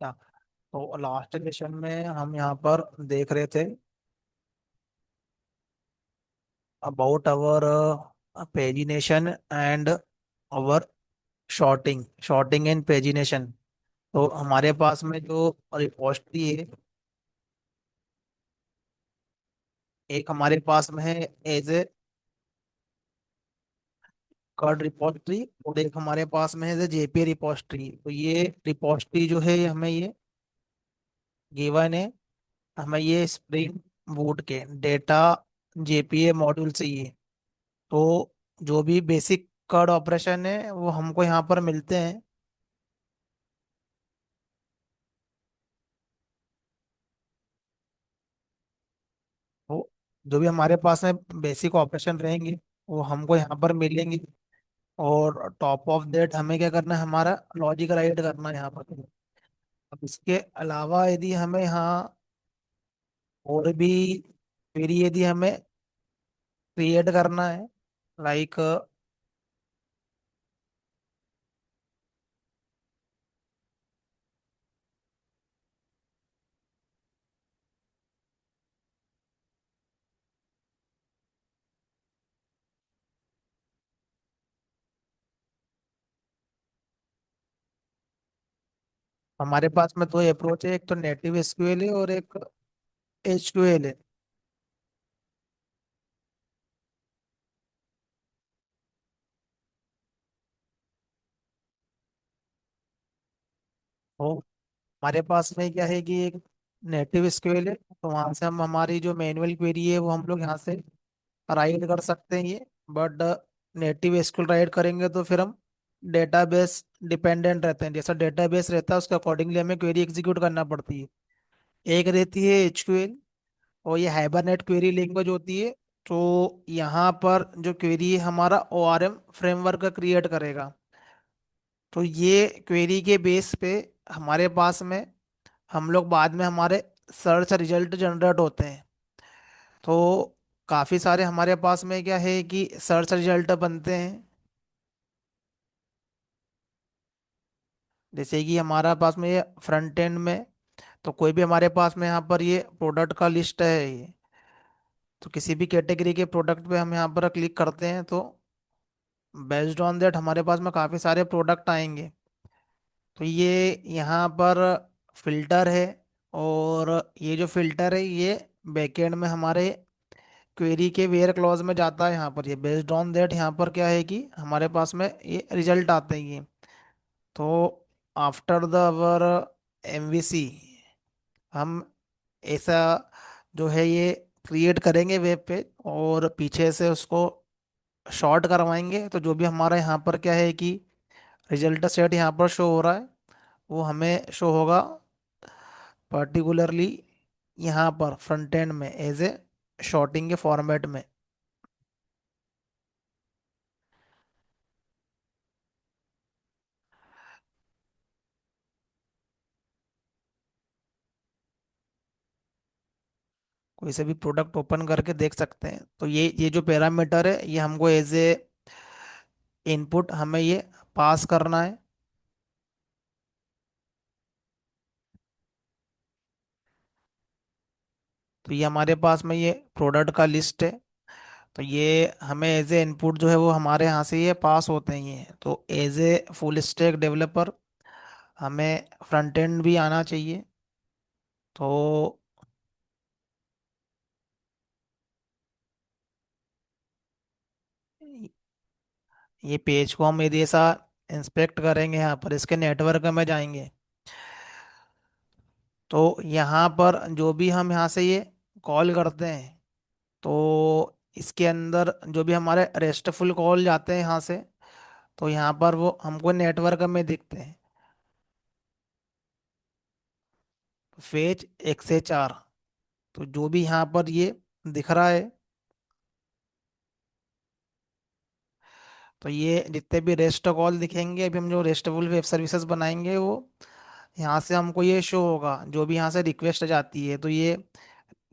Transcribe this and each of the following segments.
क्या? तो last session में हम यहाँ पर देख रहे थे about our pagination and our sorting and pagination. तो हमारे पास में जो रिपोजिटरी है, एक हमारे पास में है एज ए कार्ड रिपोजिटरी, और एक हमारे पास में है एज ए जेपी रिपोजिटरी। तो ये रिपोजिटरी जो है हमें ये गिवन है, हमें ये स्प्रिंग बूट के डेटा जेपीए मॉड्यूल चाहिए। तो जो भी बेसिक कार्ड ऑपरेशन है वो हमको यहाँ पर मिलते हैं। वो जो भी हमारे पास में बेसिक ऑपरेशन रहेंगे वो हमको यहाँ पर मिलेंगे। और टॉप ऑफ दैट हमें क्या करना है, हमारा लॉजिक राइट करना है यहाँ पर। अब इसके अलावा यदि हमें यहाँ और भी क्वेरी यदि हमें क्रिएट करना है, लाइक हमारे पास में दो अप्रोच है, एक तो नेटिव एसक्यूएल है और एक एचक्यूएल है। तो हमारे पास में क्या है कि एक नेटिव एसक्यूएल है, तो वहां से हम हमारी जो मैनुअल क्वेरी है वो हम लोग यहाँ से राइट कर सकते हैं ये। बट नेटिव एसक्यूएल राइट करेंगे तो फिर हम डेटाबेस डिपेंडेंट रहते हैं, जैसा डेटाबेस रहता है उसके अकॉर्डिंगली हमें क्वेरी एग्जीक्यूट करना पड़ती है। एक रहती है एचक्यूएल, और ये हाइबरनेट क्वेरी लैंग्वेज होती है। तो यहाँ पर जो क्वेरी है हमारा ओआरएम फ्रेमवर्क का क्रिएट करेगा। तो ये क्वेरी के बेस पे हमारे पास में हम लोग बाद में हमारे सर्च रिजल्ट जनरेट होते हैं। तो काफ़ी सारे हमारे पास में क्या है कि सर्च रिजल्ट बनते हैं। जैसे कि हमारा पास में ये फ्रंट एंड में, तो कोई भी हमारे पास में यहाँ पर ये प्रोडक्ट का लिस्ट है ये। तो किसी भी कैटेगरी के प्रोडक्ट पे हम यहाँ पर क्लिक करते हैं तो बेस्ड ऑन दैट हमारे पास में काफ़ी सारे प्रोडक्ट आएंगे। तो ये यहाँ पर फिल्टर है, और ये जो फिल्टर है ये बैकएंड में हमारे क्वेरी के वेयर क्लॉज में जाता है। यहाँ पर ये बेस्ड ऑन दैट यहाँ पर क्या है कि हमारे पास में ये रिजल्ट आते हैं ये। तो आफ्टर द अवर एमवीसी हम ऐसा जो है ये क्रिएट करेंगे वेब पेज, और पीछे से उसको शॉर्ट करवाएंगे। तो जो भी हमारा यहाँ पर क्या है कि रिजल्ट सेट यहाँ पर शो हो रहा है वो हमें शो होगा पर्टिकुलरली यहाँ पर फ्रंट एंड में एज ए शॉर्टिंग के फॉर्मेट में। कोई से भी प्रोडक्ट ओपन करके देख सकते हैं। तो ये जो पैरामीटर है ये हमको एज ए इनपुट हमें ये पास करना है। तो ये हमारे पास में ये प्रोडक्ट का लिस्ट है। तो ये हमें एज ए इनपुट जो है वो हमारे यहाँ से ये पास होते हैं ये। तो as a full stack developer हमें फ्रंट एंड भी आना चाहिए। तो ये पेज को हम यदि ऐसा इंस्पेक्ट करेंगे, यहाँ पर इसके नेटवर्क में जाएंगे, तो यहाँ पर जो भी हम यहाँ से ये कॉल करते हैं, तो इसके अंदर जो भी हमारे रेस्टफुल कॉल जाते हैं यहाँ से, तो यहाँ पर वो हमको नेटवर्क में दिखते हैं। फेज XHR, तो जो भी यहाँ पर ये दिख रहा है, तो ये जितने भी रेस्ट कॉल दिखेंगे, अभी हम जो रेस्टफुल वेब सर्विसेज बनाएंगे वो यहाँ से हमको ये शो होगा। जो भी यहाँ से रिक्वेस्ट जाती है तो ये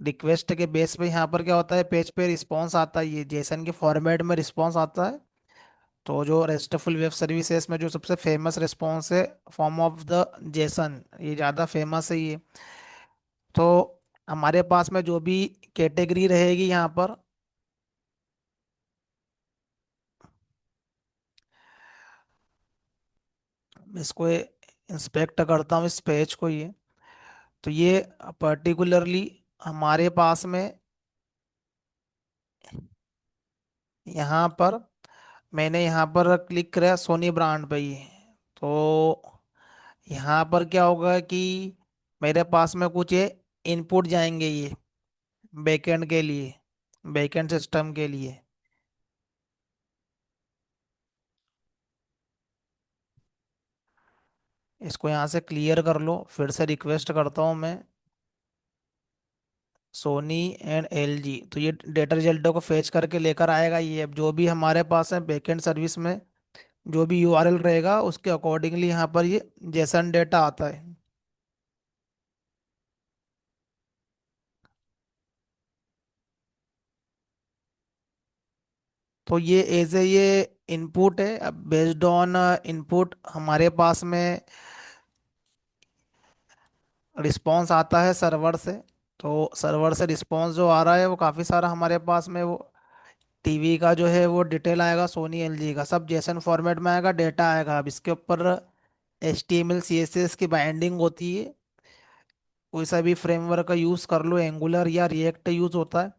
रिक्वेस्ट के बेस पे यहाँ पर क्या होता है, पेज पे रिस्पॉन्स आता है, ये जेसन के फॉर्मेट में रिस्पॉन्स आता है। तो जो रेस्टफुल वेब सर्विसेज में जो सबसे फेमस रिस्पॉन्स है, फॉर्म ऑफ द जेसन, ये ज़्यादा फेमस है ये। तो हमारे पास में जो भी कैटेगरी रहेगी यहाँ पर, मैं इसको इंस्पेक्ट करता हूँ इस पेज को ये। तो ये पर्टिकुलरली हमारे पास में यहाँ पर, मैंने यहाँ पर क्लिक किया सोनी ब्रांड पे ये। तो यहाँ पर क्या होगा कि मेरे पास में कुछ ये इनपुट जाएंगे ये बैकएंड के लिए, बैकएंड सिस्टम के लिए। इसको यहाँ से क्लियर कर लो, फिर से रिक्वेस्ट करता हूँ मैं। सोनी एंड एलजी, तो ये डेटा रिजल्टों को फेच करके लेकर आएगा ये। अब जो भी हमारे पास है बैकएंड सर्विस में जो भी यूआरएल रहेगा उसके अकॉर्डिंगली यहाँ पर ये जेसन डेटा आता है। तो ये एज ए ये इनपुट है। अब बेस्ड ऑन इनपुट हमारे पास में रिस्पॉन्स आता है सर्वर से। तो सर्वर से रिस्पॉन्स जो आ रहा है वो काफ़ी सारा हमारे पास में वो टीवी का जो है वो डिटेल आएगा, सोनी एलजी का सब जेसन फॉर्मेट में आएगा, डेटा आएगा। अब इसके ऊपर H T M L C S S की बाइंडिंग होती है। कोई सा भी फ्रेमवर्क का यूज़ कर लो, एंगुलर या रिएक्ट यूज़ होता है।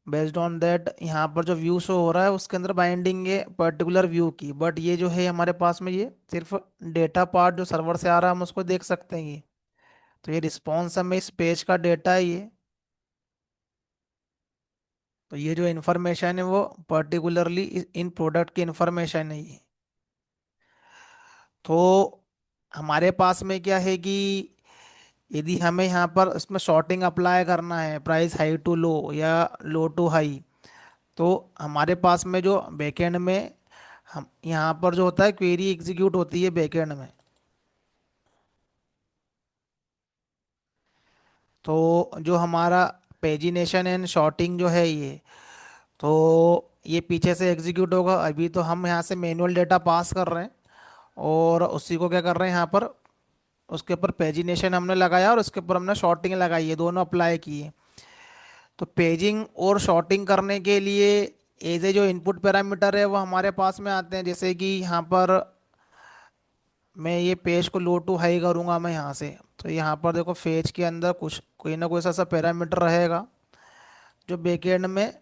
बेस्ड ऑन दैट यहाँ पर जो व्यू शो हो रहा है उसके अंदर बाइंडिंग है पर्टिकुलर व्यू की। बट ये जो है हमारे पास में ये सिर्फ डेटा पार्ट जो सर्वर से आ रहा है हम उसको देख सकते हैं ये। तो ये रिस्पॉन्स हमें इस पेज का डेटा है ये। तो ये जो इन्फॉर्मेशन है वो पर्टिकुलरली इन प्रोडक्ट की इंफॉर्मेशन है ये। तो हमारे पास में क्या है कि यदि हमें यहाँ पर इसमें शॉर्टिंग अप्लाई करना है, प्राइस हाई टू लो या लो टू हाई, तो हमारे पास में जो बैकएंड में हम यहाँ पर जो होता है क्वेरी एग्जीक्यूट होती है बैकएंड में। तो जो हमारा पेजिनेशन एंड शॉर्टिंग जो है ये, तो ये पीछे से एग्जीक्यूट होगा। अभी तो हम यहाँ से मैनुअल डेटा पास कर रहे हैं और उसी को क्या कर रहे हैं यहाँ पर, उसके ऊपर पेजिनेशन हमने लगाया और उसके ऊपर हमने शॉर्टिंग लगाई है, दोनों अप्लाई किए। तो पेजिंग और शॉर्टिंग करने के लिए एज ए जो इनपुट पैरामीटर है वो हमारे पास में आते हैं। जैसे कि यहाँ पर मैं ये पेज को लो टू हाई करूँगा मैं यहाँ से, तो यहाँ पर देखो पेज के अंदर कुछ कोई ना कोई ऐसा पैरामीटर रहेगा जो बैकएंड में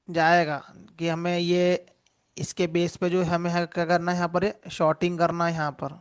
जाएगा कि हमें ये इसके बेस पे जो हमें क्या करना है यहाँ पर शॉर्टिंग करना है यहाँ पर।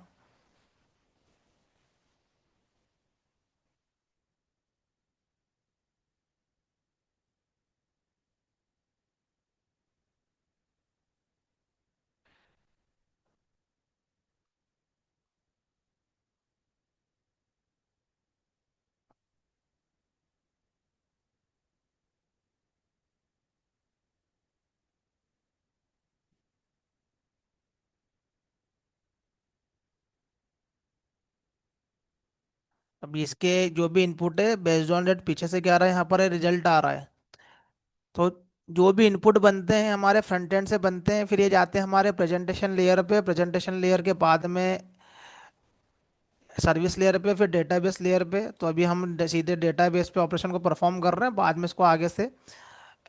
अब इसके जो भी इनपुट है बेस्ड ऑन डेट पीछे से क्या आ रहा है यहाँ पर रिजल्ट आ रहा है। तो जो भी इनपुट बनते हैं हमारे फ्रंट एंड से बनते हैं, फिर ये जाते हैं हमारे प्रेजेंटेशन लेयर पे। प्रेजेंटेशन लेयर के बाद में सर्विस लेयर पे, फिर डेटाबेस लेयर पे। तो अभी हम सीधे डेटाबेस पे ऑपरेशन को परफॉर्म कर रहे हैं, बाद में इसको आगे से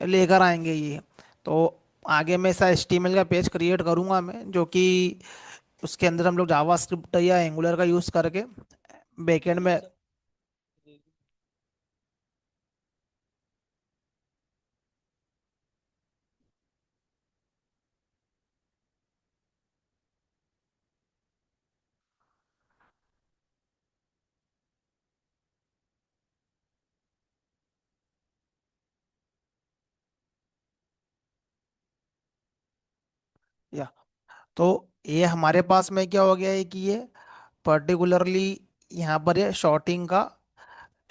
लेकर आएंगे ये। तो आगे मैं ऐसा HTML का पेज क्रिएट करूंगा मैं, जो कि उसके अंदर हम लोग जावास्क्रिप्ट या एंगुलर का यूज़ करके बैकएंड में। या तो ये हमारे पास में क्या हो गया है कि ये पर्टिकुलरली यहाँ पर ये शॉर्टिंग का,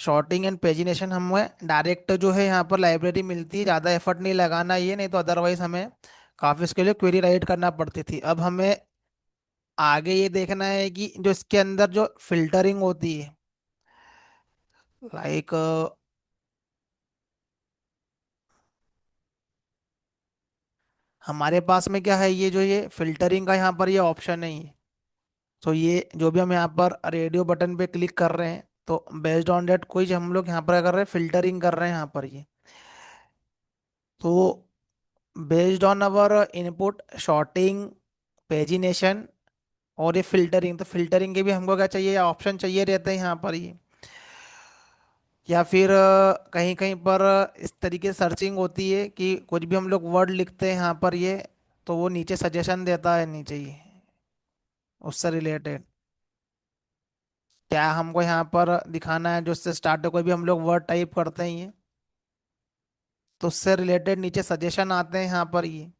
शॉर्टिंग एंड पेजिनेशन हमें डायरेक्ट जो है यहाँ पर लाइब्रेरी मिलती है, ज़्यादा एफर्ट नहीं लगाना ये। नहीं तो अदरवाइज हमें काफ़ी इसके लिए क्वेरी राइट करना पड़ती थी। अब हमें आगे ये देखना है कि जो इसके अंदर जो फिल्टरिंग होती है, लाइक हमारे पास में क्या है, ये जो ये फिल्टरिंग का यहाँ पर ये ऑप्शन है ये। तो ये जो भी हम यहाँ पर रेडियो बटन पे क्लिक कर रहे हैं, तो बेस्ड ऑन डेट कोई हम लोग यहाँ पर क्या कर रहे हैं, फिल्टरिंग कर रहे हैं यहाँ पर ये। तो based on our input sorting, pagination और ये फिल्टरिंग, तो फिल्टरिंग के भी हमको क्या चाहिए, ऑप्शन चाहिए रहते हैं यहाँ पर ये। या फिर कहीं कहीं पर इस तरीके से सर्चिंग होती है कि कुछ भी हम लोग वर्ड लिखते हैं यहाँ पर ये, तो वो नीचे सजेशन देता है नीचे ही उससे रिलेटेड। क्या हमको यहाँ पर दिखाना है जो उससे स्टार्ट है, कोई भी हम लोग वर्ड टाइप करते हैं ये, तो उससे रिलेटेड नीचे सजेशन आते हैं यहाँ पर ये।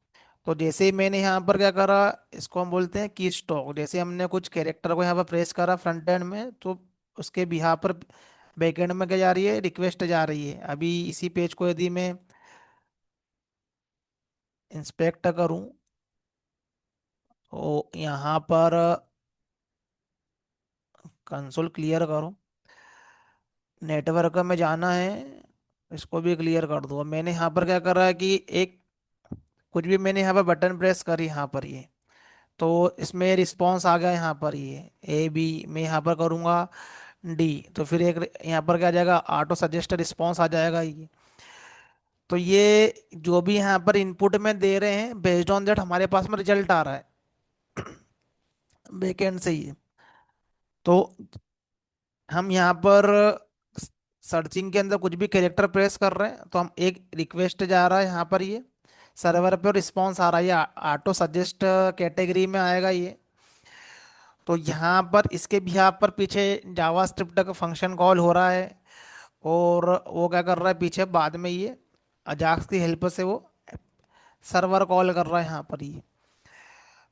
तो जैसे ही मैंने यहाँ पर क्या करा, इसको हम बोलते हैं की स्टॉक, जैसे हमने कुछ कैरेक्टर को यहाँ पर प्रेस करा फ्रंट एंड में, तो उसके बिहाफ पर बैक एंड में क्या जा रही है, रिक्वेस्ट जा रही है। अभी इसी पेज को यदि मैं इंस्पेक्ट करूँ, तो यहाँ पर कंसोल क्लियर करूँ, नेटवर्क में जाना है, इसको भी क्लियर कर दूँ। अब मैंने यहाँ पर क्या करा है कि एक कुछ भी मैंने यहाँ पर बटन प्रेस करी यहाँ पर ये, तो इसमें रिस्पॉन्स आ गया यहाँ पर ये ए बी। मैं यहाँ पर करूँगा डी, तो फिर एक यहाँ पर क्या आ जाएगा, ऑटो सजेस्ट रिस्पॉन्स आ जाएगा ये। तो ये जो भी यहाँ पर इनपुट में दे रहे हैं, बेस्ड ऑन दैट हमारे पास में रिजल्ट आ रहा है बैकएंड से ही। तो हम यहाँ पर सर्चिंग के अंदर कुछ भी कैरेक्टर प्रेस कर रहे हैं, तो हम एक रिक्वेस्ट जा रहा है यहाँ पर ये सर्वर पे, रिस्पॉन्स आ रहा है, ये ऑटो सजेस्ट कैटेगरी में आएगा ये। तो यहाँ पर इसके भी यहाँ पर पीछे जावा स्क्रिप्ट का फंक्शन कॉल हो रहा है, और वो क्या कर रहा है पीछे बाद में ये अजाक्स की हेल्प से वो सर्वर कॉल कर रहा है यहाँ पर ये।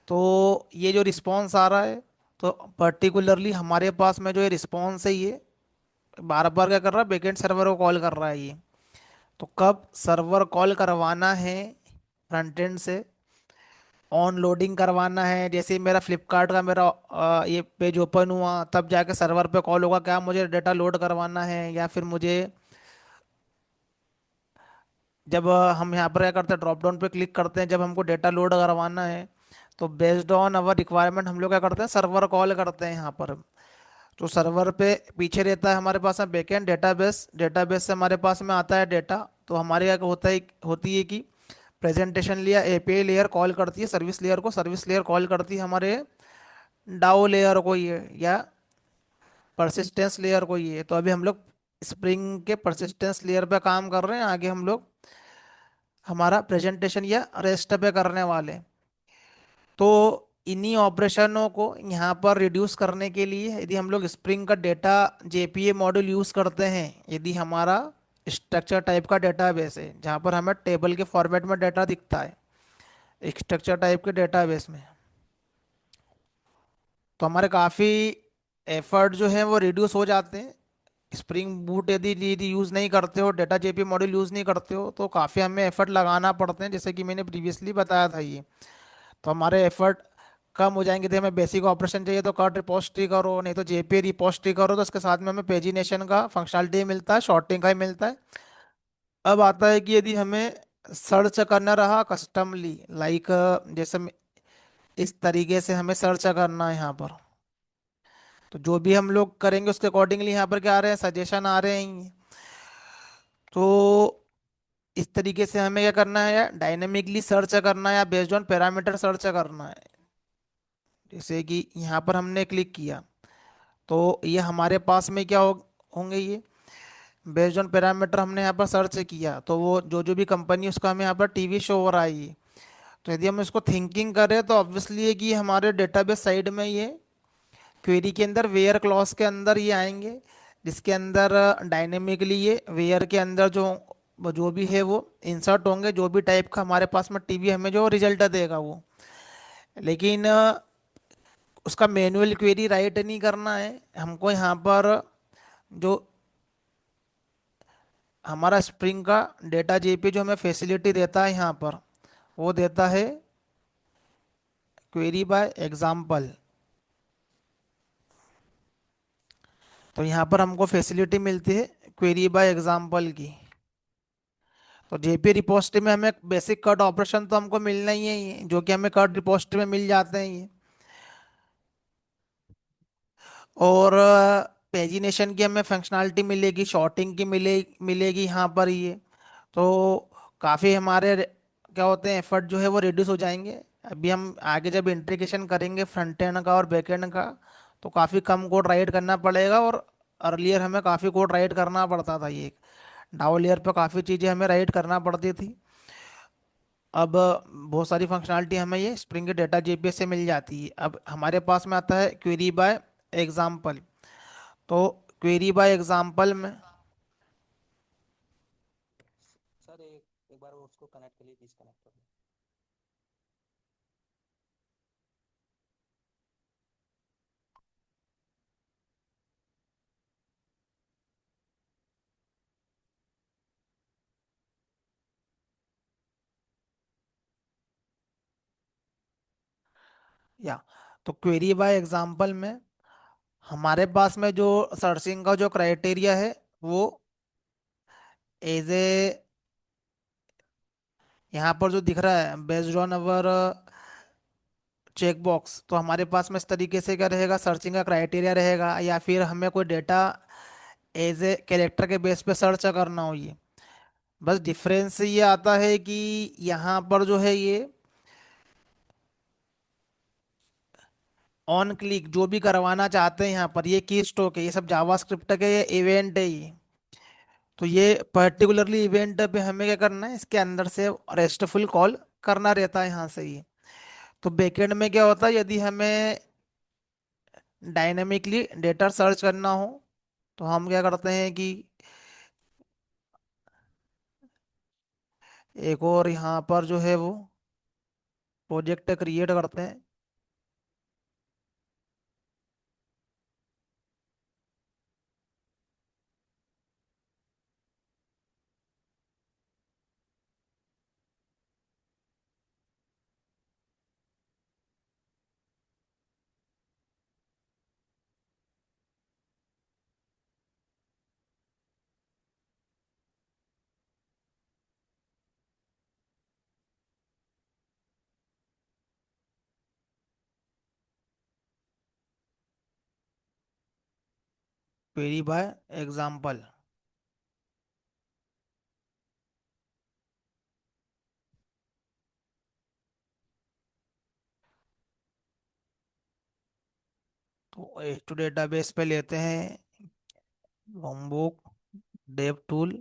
तो ये जो रिस्पॉन्स आ रहा है, तो पर्टिकुलरली हमारे पास में जो ये रिस्पॉन्स है ये बार बार क्या कर रहा है, बैकएंड सर्वर को कॉल कर रहा है ये। तो कब सर्वर कॉल करवाना है फ्रंट एंड से, ऑन लोडिंग करवाना है, जैसे ही मेरा फ्लिपकार्ट का मेरा ये पेज ओपन हुआ तब जाके सर्वर पे कॉल होगा, क्या मुझे डेटा लोड करवाना है, या फिर मुझे जब हम यहाँ पर क्या करते हैं, ड्रॉप डाउन पे क्लिक करते हैं, जब हमको डेटा लोड करवाना है, तो बेस्ड ऑन अवर रिक्वायरमेंट हम लोग क्या करते हैं, सर्वर कॉल करते हैं यहाँ पर। तो सर्वर पे पीछे रहता है हमारे पास में बैकएंड डेटाबेस, डेटाबेस से हमारे पास में आता है डेटा। तो हमारे क्या होता है, होती है कि प्रेजेंटेशन लिया एपीआई लेयर कॉल करती है सर्विस लेयर को, सर्विस लेयर कॉल करती है हमारे डाउ लेयर को ये, या परसिस्टेंस लेयर को ये। तो अभी हम लोग स्प्रिंग के परसिस्टेंस लेयर पे काम कर रहे हैं, आगे हम लोग हमारा प्रेजेंटेशन या रेस्ट पे करने वाले हैं। तो इन्हीं ऑपरेशनों को यहाँ पर रिड्यूस करने के लिए यदि हम लोग स्प्रिंग का डेटा जेपीए मॉड्यूल यूज़ करते हैं, यदि हमारा स्ट्रक्चर टाइप का डेटाबेस है जहाँ पर हमें टेबल के फॉर्मेट में डेटा दिखता है स्ट्रक्चर टाइप के डेटाबेस में, तो हमारे काफ़ी एफर्ट जो है वो रिड्यूस हो जाते हैं। स्प्रिंग बूट यदि यदि यूज़ नहीं करते हो, डेटा जेपी मॉड्यूल यूज़ नहीं करते हो, तो काफ़ी हमें एफर्ट लगाना पड़ते हैं, जैसे कि मैंने प्रीवियसली बताया था ये। तो हमारे एफर्ट कम हो जाएंगे। तो हमें बेसिक ऑपरेशन चाहिए तो कट रिपोस्ट्री करो, नहीं तो जेपी रिपोस्ट्री करो, तो उसके साथ में हमें पेजिनेशन का फंक्शनलिटी मिलता है, शॉर्टिंग का ही मिलता है। अब आता है कि यदि हमें सर्च करना रहा कस्टमली, लाइक जैसे इस तरीके से हमें सर्च करना है यहाँ पर, तो जो भी हम लोग करेंगे उसके अकॉर्डिंगली यहाँ पर क्या आ रहे हैं, सजेशन आ रहे हैं। तो इस तरीके से हमें क्या करना है, या डायनेमिकली सर्च करना है या बेस्ड ऑन पैरामीटर सर्च करना है। जैसे कि यहाँ पर हमने क्लिक किया, तो ये हमारे पास में क्या होंगे, ये बेस्ड ऑन पैरामीटर हमने यहाँ पर सर्च किया, तो वो जो जो भी कंपनी उसका हमें यहाँ पर टीवी शो हो रहा है ये। तो यदि हम इसको थिंकिंग करें तो ऑब्वियसली है कि हमारे डेटाबेस साइड में ये क्वेरी के अंदर वेयर क्लॉज के अंदर ये आएंगे, जिसके अंदर डायनेमिकली ये वेयर के अंदर जो वो जो भी है वो इंसर्ट होंगे, जो भी टाइप का हमारे पास में टीवी हमें जो रिजल्ट देगा वो। लेकिन उसका मैनुअल क्वेरी राइट नहीं करना है हमको, यहाँ पर जो हमारा स्प्रिंग का डेटा जेपी जो हमें फैसिलिटी देता है यहाँ पर, वो देता है क्वेरी बाय एग्जाम्पल। तो यहाँ पर हमको फैसिलिटी मिलती है क्वेरी बाय एग्जाम्पल की। तो जेपी रिपोजिटरी में हमें बेसिक कट ऑपरेशन तो हमको मिलना ही है ये, जो कि हमें कट रिपोजिटरी में मिल जाते हैं ये। और पेजिनेशन की हमें फंक्शनैलिटी मिलेगी, शॉर्टिंग की मिलेगी यहाँ पर ये। तो काफ़ी हमारे क्या होते हैं एफर्ट जो है वो रिड्यूस हो जाएंगे। अभी हम आगे जब इंटीग्रेशन करेंगे फ्रंट एंड का और बैक एंड का, तो काफ़ी कम कोड राइट करना पड़ेगा। और अर्लियर हमें काफ़ी कोड राइट करना पड़ता था, ये डाउन लेयर पर काफ़ी चीज़ें हमें राइट करना पड़ती थी। अब बहुत सारी फंक्शनैलिटी हमें ये स्प्रिंग डेटा जेपीएस से मिल जाती है। अब हमारे पास में आता है क्वेरी बाय एग्जाम्पल। तो क्वेरी बाय एग्जाम्पल में, सर एक बार वो उसको कनेक्ट के लिए डिस्कनेक्ट कर लो। या तो क्वेरी बाय एग्जाम्पल में हमारे पास में जो सर्चिंग का जो क्राइटेरिया है वो एज ए, यहाँ पर जो दिख रहा है based on our check box, तो हमारे पास में इस तरीके से क्या रहेगा, सर्चिंग का क्राइटेरिया रहेगा, या फिर हमें कोई डेटा एज ए कैरेक्टर के बेस पे सर्च करना हो ये। बस डिफरेंस ये आता है कि यहाँ पर जो है ये ऑन क्लिक जो भी करवाना चाहते हैं यहाँ पर ये की स्ट्रोक है, ये सब जावास्क्रिप्ट के ये इवेंट है ये। तो ये पर्टिकुलरली इवेंट पे हमें क्या करना है, इसके अंदर से रेस्टफुल कॉल करना रहता है यहाँ से ही। तो बैकएंड में क्या होता है, यदि हमें डायनेमिकली डेटा सर्च करना हो तो हम क्या करते हैं कि एक और यहाँ पर जो है वो प्रोजेक्ट क्रिएट करते हैं। Query by example. तो एच टू डेटाबेस पे लेते हैं Lombok dev tool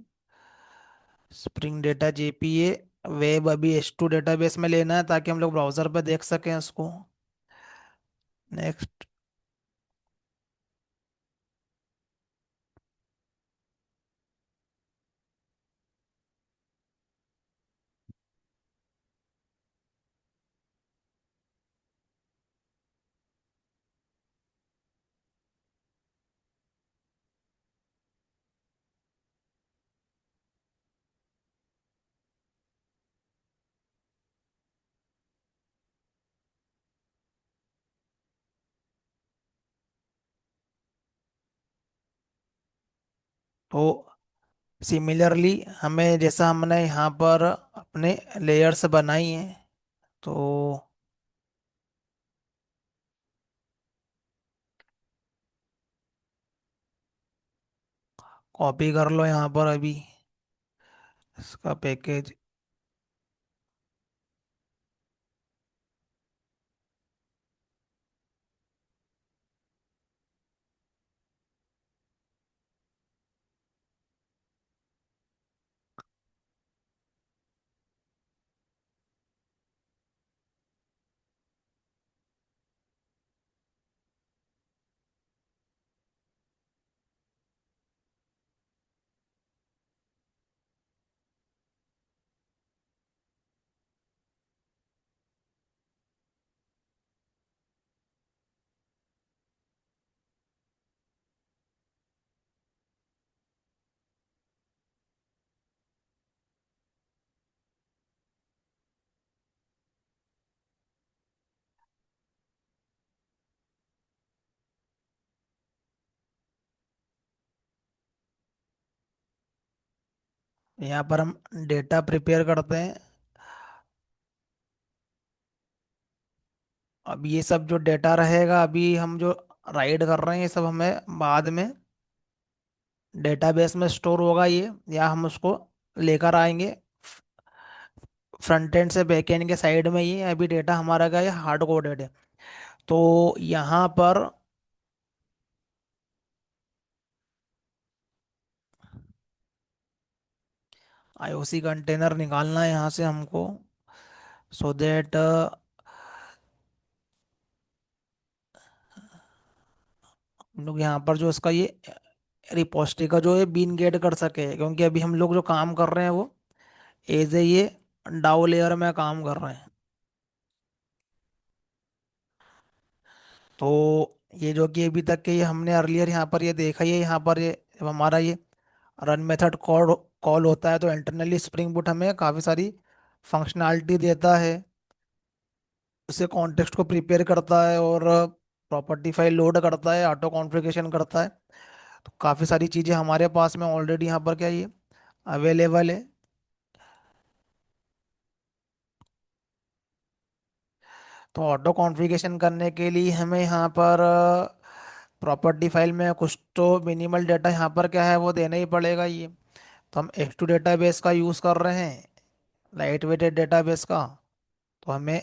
spring data JPA web. अभी एच टू डेटाबेस में लेना है ताकि हम लोग ब्राउजर पे देख सकें उसको। नेक्स्ट। तो सिमिलरली हमें जैसा हमने यहाँ पर अपने लेयर्स बनाई हैं, तो कॉपी कर लो यहाँ पर अभी इसका पैकेज। यहाँ पर हम डेटा प्रिपेयर करते हैं। अब ये सब जो डेटा रहेगा, अभी हम जो राइड कर रहे हैं, ये सब हमें बाद में डेटाबेस में स्टोर होगा ये, या हम उसको लेकर आएंगे फ्रंट एंड से बैक एंड के साइड में। ये अभी डेटा हमारा का ये हार्ड कोडेड है। तो यहाँ पर आईओसी कंटेनर निकालना है यहाँ से हमको, सो दैट हम लोग यहाँ पर जो इसका ये रिपोस्टरी का जो है बीन गेट कर सके, क्योंकि अभी हम लोग जो काम कर रहे हैं वो एज ए ये डाउ लेयर में काम कर रहे हैं। तो ये जो कि अभी तक के ये हमने अर्लियर यहाँ पर ये देखा ही है, यहाँ पर ये जब हमारा ये रन मेथड कॉल कॉल होता है तो इंटरनली स्प्रिंग बूट हमें काफ़ी सारी फंक्शनैलिटी देता है। उसे कॉन्टेक्स्ट को प्रिपेयर करता है और प्रॉपर्टी फाइल लोड करता है, ऑटो कॉन्फ़िगरेशन करता है। तो काफ़ी सारी चीज़ें हमारे पास में ऑलरेडी यहाँ पर क्या ये अवेलेबल है। तो ऑटो कॉन्फ़िगरेशन करने के लिए हमें यहाँ पर प्रॉपर्टी फाइल में कुछ तो मिनिमल डाटा यहाँ पर क्या है वो देना ही पड़ेगा ये। तो हम H2 डेटाबेस का यूज़ कर रहे हैं, लाइट वेटेड डेटाबेस का। तो हमें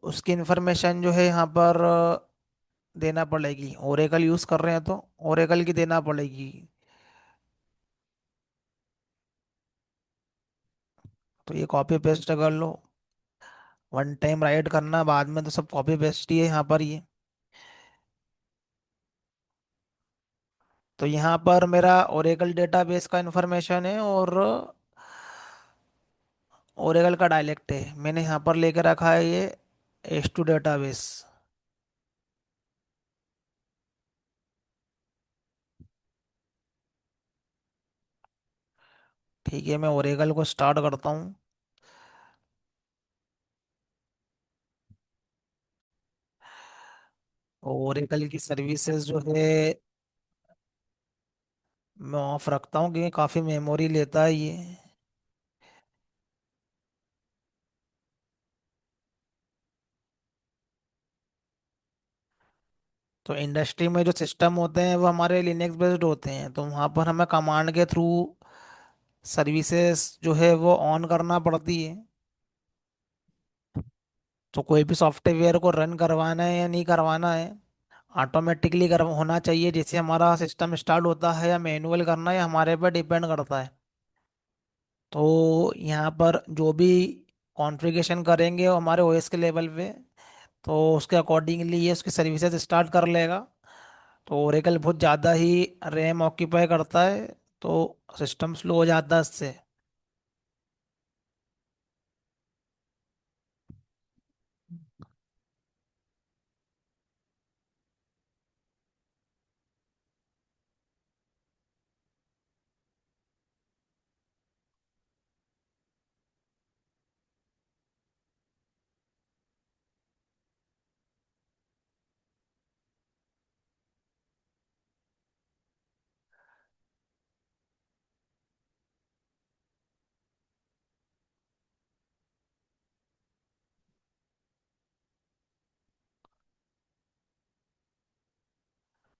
उसकी इंफॉर्मेशन जो है यहाँ पर देना पड़ेगी। ओरेकल यूज़ कर रहे हैं तो ओरेकल की देना पड़ेगी। तो ये कॉपी पेस्ट कर लो, वन टाइम राइट करना, बाद में तो सब कॉपी पेस्ट ही है यहाँ पर ये। तो यहाँ पर मेरा ओरेकल डेटाबेस का इंफॉर्मेशन है और ओरेकल का डायलेक्ट है, मैंने यहाँ पर लेके रखा है ये H2 डेटाबेस। ठीक है, मैं ओरेकल को स्टार्ट करता हूँ। ओरेकल की सर्विसेज जो है मैं ऑफ रखता हूँ क्योंकि काफ़ी मेमोरी लेता है ये। तो इंडस्ट्री में जो सिस्टम होते हैं वो हमारे लिनक्स बेस्ड होते हैं, तो वहाँ पर हमें कमांड के थ्रू सर्विसेज जो है वो ऑन करना पड़ती है। तो कोई भी सॉफ्टवेयर को रन करवाना है या नहीं करवाना है, ऑटोमेटिकली कर होना चाहिए जैसे हमारा सिस्टम स्टार्ट होता है, या मैनुअल करना है, हमारे पर डिपेंड करता है। तो यहाँ पर जो भी कॉन्फ़िगरेशन करेंगे वो हमारे ओएस के लेवल पे, तो उसके अकॉर्डिंगली ये उसकी सर्विसेज स्टार्ट कर लेगा। तो ओरेकल बहुत ज़्यादा ही रैम ऑक्यूपाई करता है, तो सिस्टम स्लो हो जाता है इससे।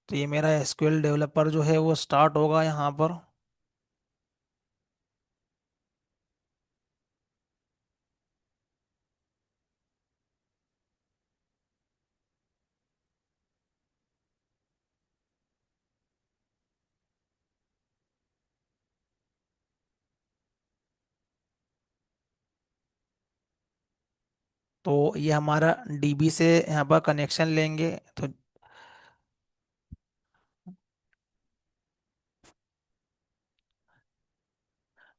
तो ये मेरा एसक्यूएल डेवलपर जो है वो स्टार्ट होगा यहाँ पर। तो ये हमारा डीबी से यहाँ पर कनेक्शन लेंगे। तो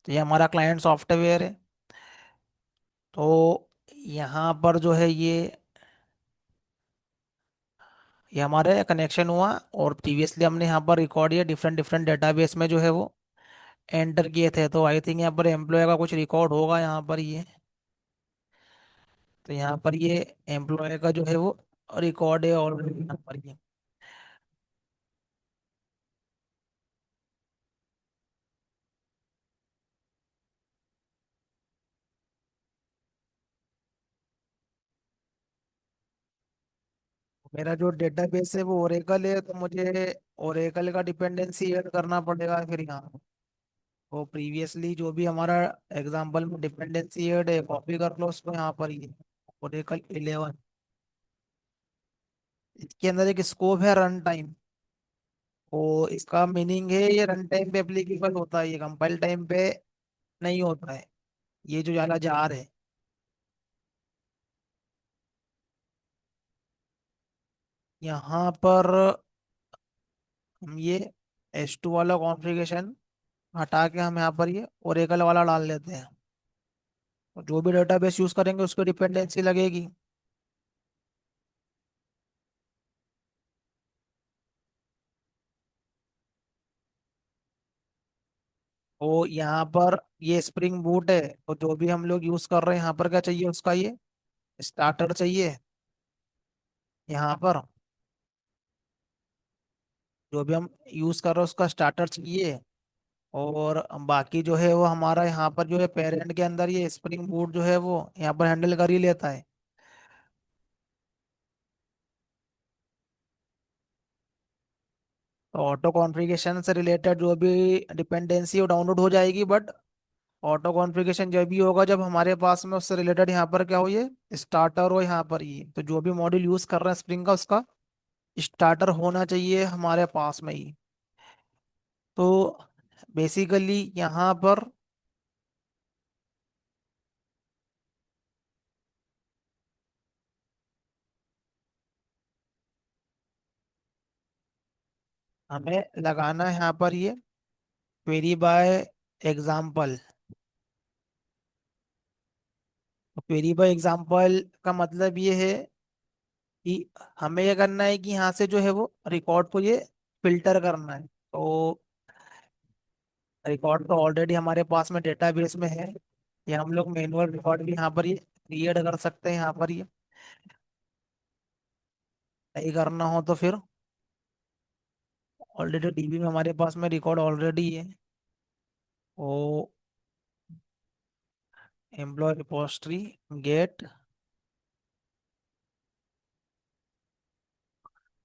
ये हमारा क्लाइंट सॉफ्टवेयर है। तो यहाँ पर जो है ये हमारा कनेक्शन हुआ, और प्रीवियसली हमने यहाँ पर रिकॉर्ड किया डिफरेंट डिफरेंट डेटाबेस में जो है वो एंटर किए थे। तो आई थिंक यहाँ पर एम्प्लॉय का कुछ रिकॉर्ड होगा यहाँ पर ये। तो यहाँ पर ये एम्प्लॉय का जो है वो रिकॉर्ड है ऑलरेडी यहाँ पर ये। मेरा जो डेटाबेस है वो ओरेकल है, तो मुझे ओरेकल का डिपेंडेंसी ऐड करना पड़ेगा फिर यहाँ। वो प्रीवियसली जो भी हमारा एग्जाम्पल में डिपेंडेंसी ऐड है, कॉपी कर लो उसको यहाँ पर, ये ओरेकल 11। इसके अंदर एक स्कोप है रन टाइम। वो इसका मीनिंग है ये रन टाइम पे एप्लीकेबल होता है, ये कंपाइल टाइम पे नहीं होता है। ये जो वाला जार है, यहाँ पर हम ये S2 वाला कॉन्फ़िगरेशन हटा के हम यहाँ पर ये ओरेकल वाला डाल लेते हैं। तो जो भी डेटाबेस यूज करेंगे उसको डिपेंडेंसी लगेगी। तो यहाँ पर ये स्प्रिंग बूट है, तो जो भी हम लोग यूज कर रहे हैं यहाँ पर क्या चाहिए, उसका ये स्टार्टर चाहिए यहाँ पर। जो भी हम यूज कर रहे हैं उसका स्टार्टर चाहिए। और बाकी जो है वो हमारा यहाँ पर जो है पेरेंट के अंदर ये स्प्रिंग बूट जो है वो यहाँ पर हैंडल कर ही लेता है। तो ऑटो कॉन्फ़िगरेशन से रिलेटेड जो भी डिपेंडेंसी वो डाउनलोड हो जाएगी, बट ऑटो कॉन्फ़िगरेशन जब भी होगा जब हमारे पास में उससे रिलेटेड यहाँ पर क्या हो, ये स्टार्टर हो यहाँ पर। ये तो जो भी मॉड्यूल यूज कर रहे हैं स्प्रिंग का, उसका स्टार्टर होना चाहिए हमारे पास में ही। तो बेसिकली यहाँ पर हमें लगाना है यहाँ पर ये query by example. Query by example का मतलब ये है कि हमें ये करना है कि यहाँ से जो है वो रिकॉर्ड को ये फिल्टर करना है। तो रिकॉर्ड तो ऑलरेडी हमारे पास में डेटाबेस में है, या हम लोग मैनुअल रिकॉर्ड भी यहाँ पर ये क्रिएट कर सकते हैं यहाँ पर ये। नहीं करना हो तो फिर ऑलरेडी डीबी में हमारे पास में रिकॉर्ड ऑलरेडी है। ओ एम्प्लॉय रिपोजिटरी गेट,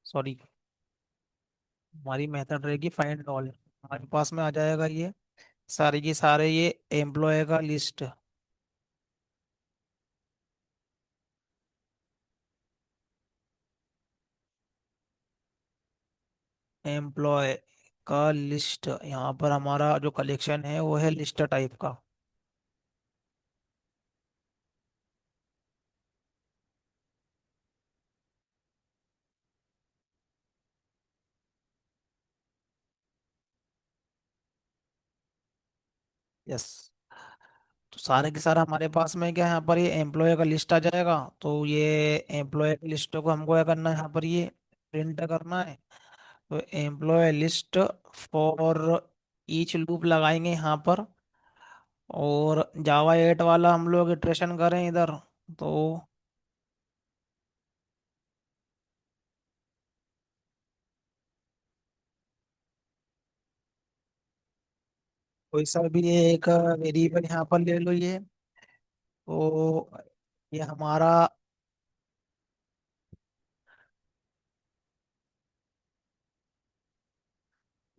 सॉरी, हमारी मेथड रहेगी फाइंड ऑल। हमारे पास में आ जाएगा ये सारे के सारे ये एम्प्लॉय का लिस्ट। एम्प्लॉय का लिस्ट, यहाँ पर हमारा जो कलेक्शन है वो है लिस्ट टाइप का। यस। तो सारे के सारा हमारे पास में क्या है, यहाँ पर ये एम्प्लॉय का लिस्ट आ जाएगा। तो ये एम्प्लॉय की लिस्ट को हमको क्या करना है, यहाँ पर ये प्रिंट करना है। तो employee list for each loop लगाएंगे यहाँ पर। और जावा 8 वाला हम लोग इटरेशन करें इधर। तो कोई सा भी एक वेरिएबल यहाँ पर ले लो ये। तो ये हमारा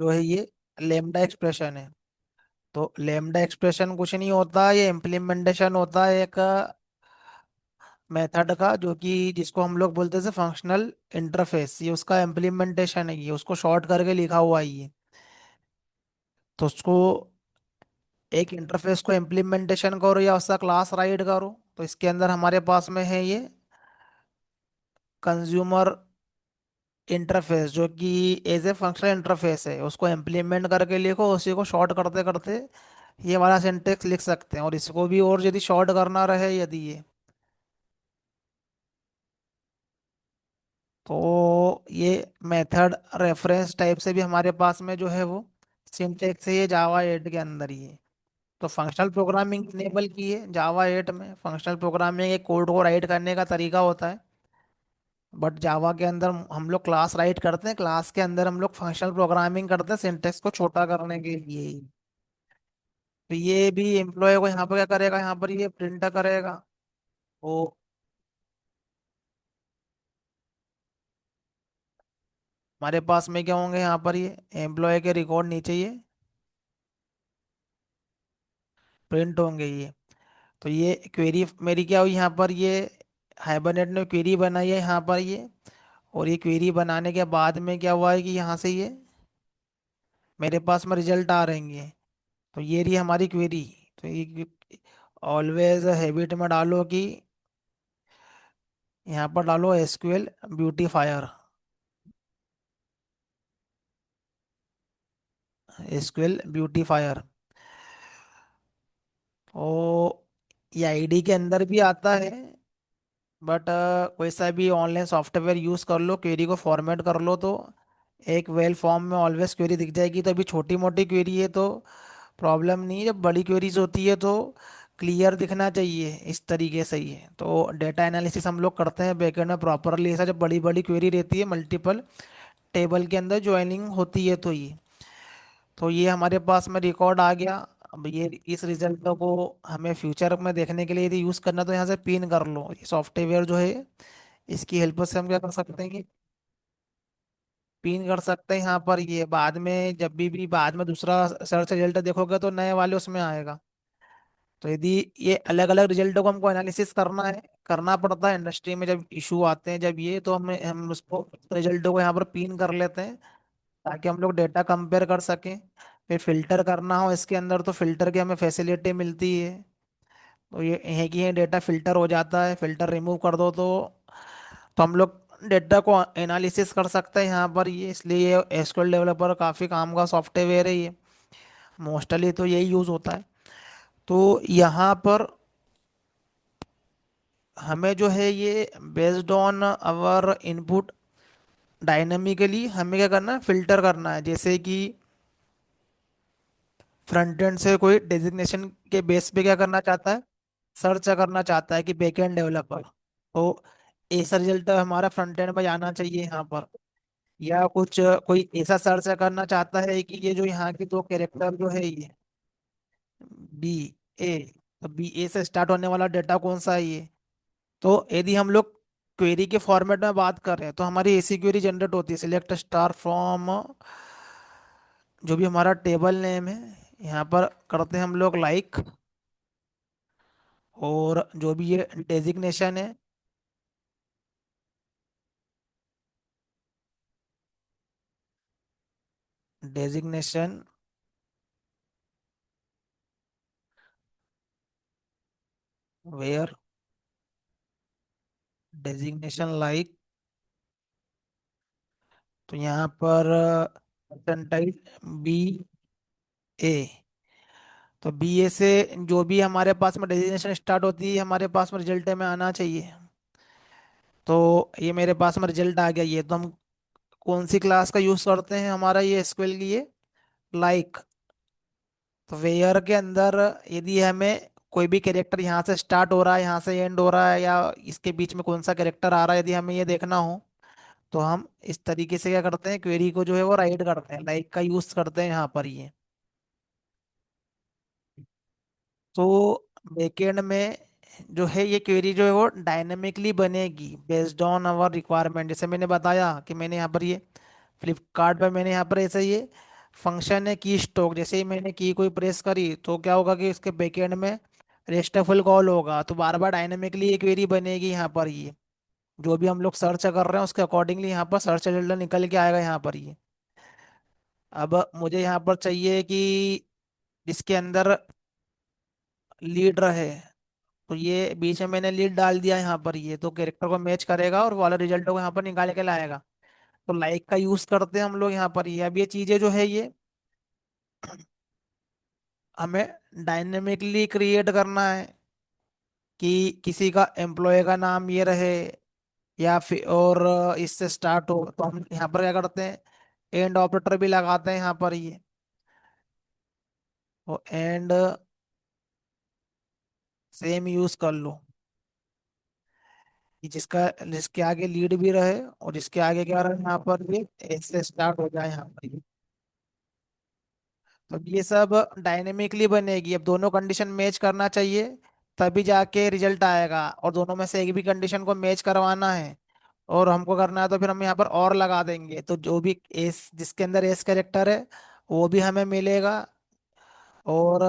जो है ये लेमडा एक्सप्रेशन है। तो लेमडा एक्सप्रेशन कुछ नहीं होता, ये इम्प्लीमेंटेशन होता है एक मेथड का, जो कि जिसको हम लोग बोलते हैं फंक्शनल इंटरफेस। ये उसका इम्प्लीमेंटेशन है, ये उसको शॉर्ट करके लिखा हुआ है ये। तो उसको एक इंटरफेस को इम्प्लीमेंटेशन करो या उसका क्लास राइट करो। तो इसके अंदर हमारे पास में है ये कंज्यूमर इंटरफेस, जो कि एज ए फंक्शनल इंटरफेस है। उसको इम्प्लीमेंट करके लिखो, उसी को शॉर्ट करते करते ये वाला सिंटेक्स लिख सकते हैं। और इसको भी और यदि शॉर्ट करना रहे यदि ये, तो ये मेथड रेफरेंस टाइप से भी हमारे पास में जो है वो सिंटेक्स है, ये जावा 8 के अंदर ही है। तो फंक्शनल प्रोग्रामिंग इनेबल की है जावा 8 में। फंक्शनल प्रोग्रामिंग एक कोड को राइट करने का तरीका होता है, बट जावा के अंदर हम लोग क्लास राइट करते हैं, क्लास के अंदर हम लोग फंक्शनल प्रोग्रामिंग करते हैं सिंटेक्स को छोटा करने के लिए ही। तो ये भी एम्प्लॉय को यहाँ पर क्या करेगा, यहाँ पर ये प्रिंट करेगा। वो हमारे पास में क्या होंगे यहाँ पर, ये एम्प्लॉय के रिकॉर्ड नीचे ये प्रिंट होंगे ये। तो ये क्वेरी मेरी क्या हुई यहाँ पर, ये हाइबरनेट ने क्वेरी बनाई है यहाँ पर ये। और ये क्वेरी बनाने के बाद में क्या हुआ है कि यहाँ से ये मेरे पास में रिजल्ट आ रहे हैं। तो ये रही हमारी क्वेरी। तो ये ऑलवेज हैबिट में डालो कि यहाँ पर डालो एसक्यूएल ब्यूटीफायर, एसक्यूएल ब्यूटीफायर। ओ, ये आईडी के अंदर भी आता है, बट कोई सा भी ऑनलाइन सॉफ्टवेयर यूज़ कर लो, क्वेरी को फॉर्मेट कर लो तो एक वेल फॉर्म में ऑलवेज क्वेरी दिख जाएगी। तो अभी छोटी मोटी क्वेरी है तो प्रॉब्लम नहीं है, जब बड़ी क्वेरीज होती है तो क्लियर दिखना चाहिए इस तरीके से ही है। तो डेटा एनालिसिस हम लोग करते हैं बैकएंड में प्रॉपरली, ऐसा जब बड़ी बड़ी क्वेरी रहती है मल्टीपल टेबल के अंदर ज्वाइनिंग होती है तो ये हमारे पास में रिकॉर्ड आ गया। अब ये इस रिजल्ट को हमें फ्यूचर में देखने के लिए यदि यूज़ करना तो यहाँ से पिन कर लो ये सॉफ्टवेयर जो है, इसकी हेल्प से हम क्या कर सकते हैं कि पिन कर सकते हैं यहाँ पर। ये बाद में जब भी बाद में दूसरा सर्च रिजल्ट देखोगे तो नए वाले उसमें आएगा। तो यदि ये अलग अलग रिजल्टों को हमको एनालिसिस करना है, करना पड़ता है इंडस्ट्री में जब इशू आते हैं जब ये, तो हम उसको रिजल्टों को यहाँ पर पिन कर लेते हैं ताकि हम लोग डेटा कंपेयर कर सकें। फिर फिल्टर करना हो इसके अंदर तो फिल्टर की हमें फैसिलिटी मिलती है। तो ये है कि ये डेटा फिल्टर हो जाता है, फिल्टर रिमूव कर दो तो हम लोग डेटा को एनालिसिस कर सकते हैं यहाँ पर ये। इसलिए ये एसक्यूएल डेवलपर काफ़ी काम का सॉफ्टवेयर है ये, मोस्टली तो यही यूज़ होता है। तो यहाँ पर हमें जो है ये based on our input dynamically हमें क्या करना है, फिल्टर करना है। जैसे कि फ्रंट एंड से कोई डेजिग्नेशन के बेस पे क्या करना चाहता है, सर्च करना चाहता है कि बैकएंड डेवलपर, तो ऐसा रिजल्ट हमारा फ्रंट एंड में जाना चाहिए यहाँ पर। या कुछ कोई ऐसा सर्च करना चाहता है कि ये जो यहाँ की दो कैरेक्टर जो है ये बी ए, तो बी ए से स्टार्ट होने वाला डेटा कौन सा है ये। तो यदि हम लोग क्वेरी के फॉर्मेट में बात कर रहे हैं तो हमारी ऐसी क्वेरी जनरेट होती है, सिलेक्ट स्टार फ्रॉम जो भी हमारा टेबल नेम है, यहाँ पर करते हैं हम लोग लाइक, और जो भी ये डेजिग्नेशन है, डेजिग्नेशन वेयर, डेजिग्नेशन लाइक। तो यहाँ पर परसेंटाइल बी ए, तो बी ए से जो भी हमारे पास में डेजिग्नेशन स्टार्ट होती है हमारे पास में रिजल्ट में आना चाहिए। तो ये मेरे पास में रिजल्ट आ गया। ये तो हम कौन सी क्लास का यूज करते हैं, हमारा ये एसक्यूएल की ये लाइक। तो वेयर के अंदर यदि हमें कोई भी कैरेक्टर यहाँ से स्टार्ट हो रहा है यहाँ से एंड हो रहा है या इसके बीच में कौन सा कैरेक्टर आ रहा है यदि हमें ये देखना हो तो हम इस तरीके से क्या करते हैं, क्वेरी को जो है वो राइट करते हैं, लाइक का यूज करते हैं यहाँ पर ये। तो बैकएंड में जो है ये क्वेरी जो है वो डायनेमिकली बनेगी बेस्ड ऑन आवर रिक्वायरमेंट। जैसे मैंने बताया कि मैंने यहाँ पर ये फ्लिपकार्ट पर मैंने यहाँ पर ऐसे ये फंक्शन है की स्टॉक, जैसे ही मैंने की कोई प्रेस करी तो क्या होगा कि इसके बैकएंड में रेस्टफुल कॉल होगा, तो बार बार डायनेमिकली ये क्वेरी बनेगी यहाँ पर ये। जो भी हम लोग सर्च कर रहे हैं उसके अकॉर्डिंगली यहाँ पर सर्च रिजल्ट निकल के आएगा यहाँ पर ये। अब मुझे यहाँ पर चाहिए कि इसके अंदर लीड रहे, तो ये बीच में मैंने लीड डाल दिया यहाँ पर ये, तो कैरेक्टर को मैच करेगा और वाला रिजल्ट को यहाँ पर निकाल के लाएगा। तो लाइक का यूज करते हैं हम लोग यहाँ पर ये। अब ये चीजें जो है ये हमें डायनेमिकली क्रिएट करना है कि किसी का एम्प्लॉय का नाम ये रहे या फिर और इससे स्टार्ट हो, तो हम यहाँ पर क्या करते हैं, एंड ऑपरेटर भी लगाते हैं यहाँ पर ये। तो एंड सेम यूज कर लो कि जिसका जिसके आगे लीड भी रहे और जिसके आगे क्या रहे यहाँ पर ये एस से स्टार्ट हो जाए यहाँ पर ये। तो ये सब डायनेमिकली बनेगी। अब दोनों कंडीशन मैच करना चाहिए तभी जाके रिजल्ट आएगा, और दोनों में से एक भी कंडीशन को मैच करवाना है और हमको करना है तो फिर हम यहाँ पर और लगा देंगे, तो जो भी एस जिसके अंदर एस कैरेक्टर है वो भी हमें मिलेगा, और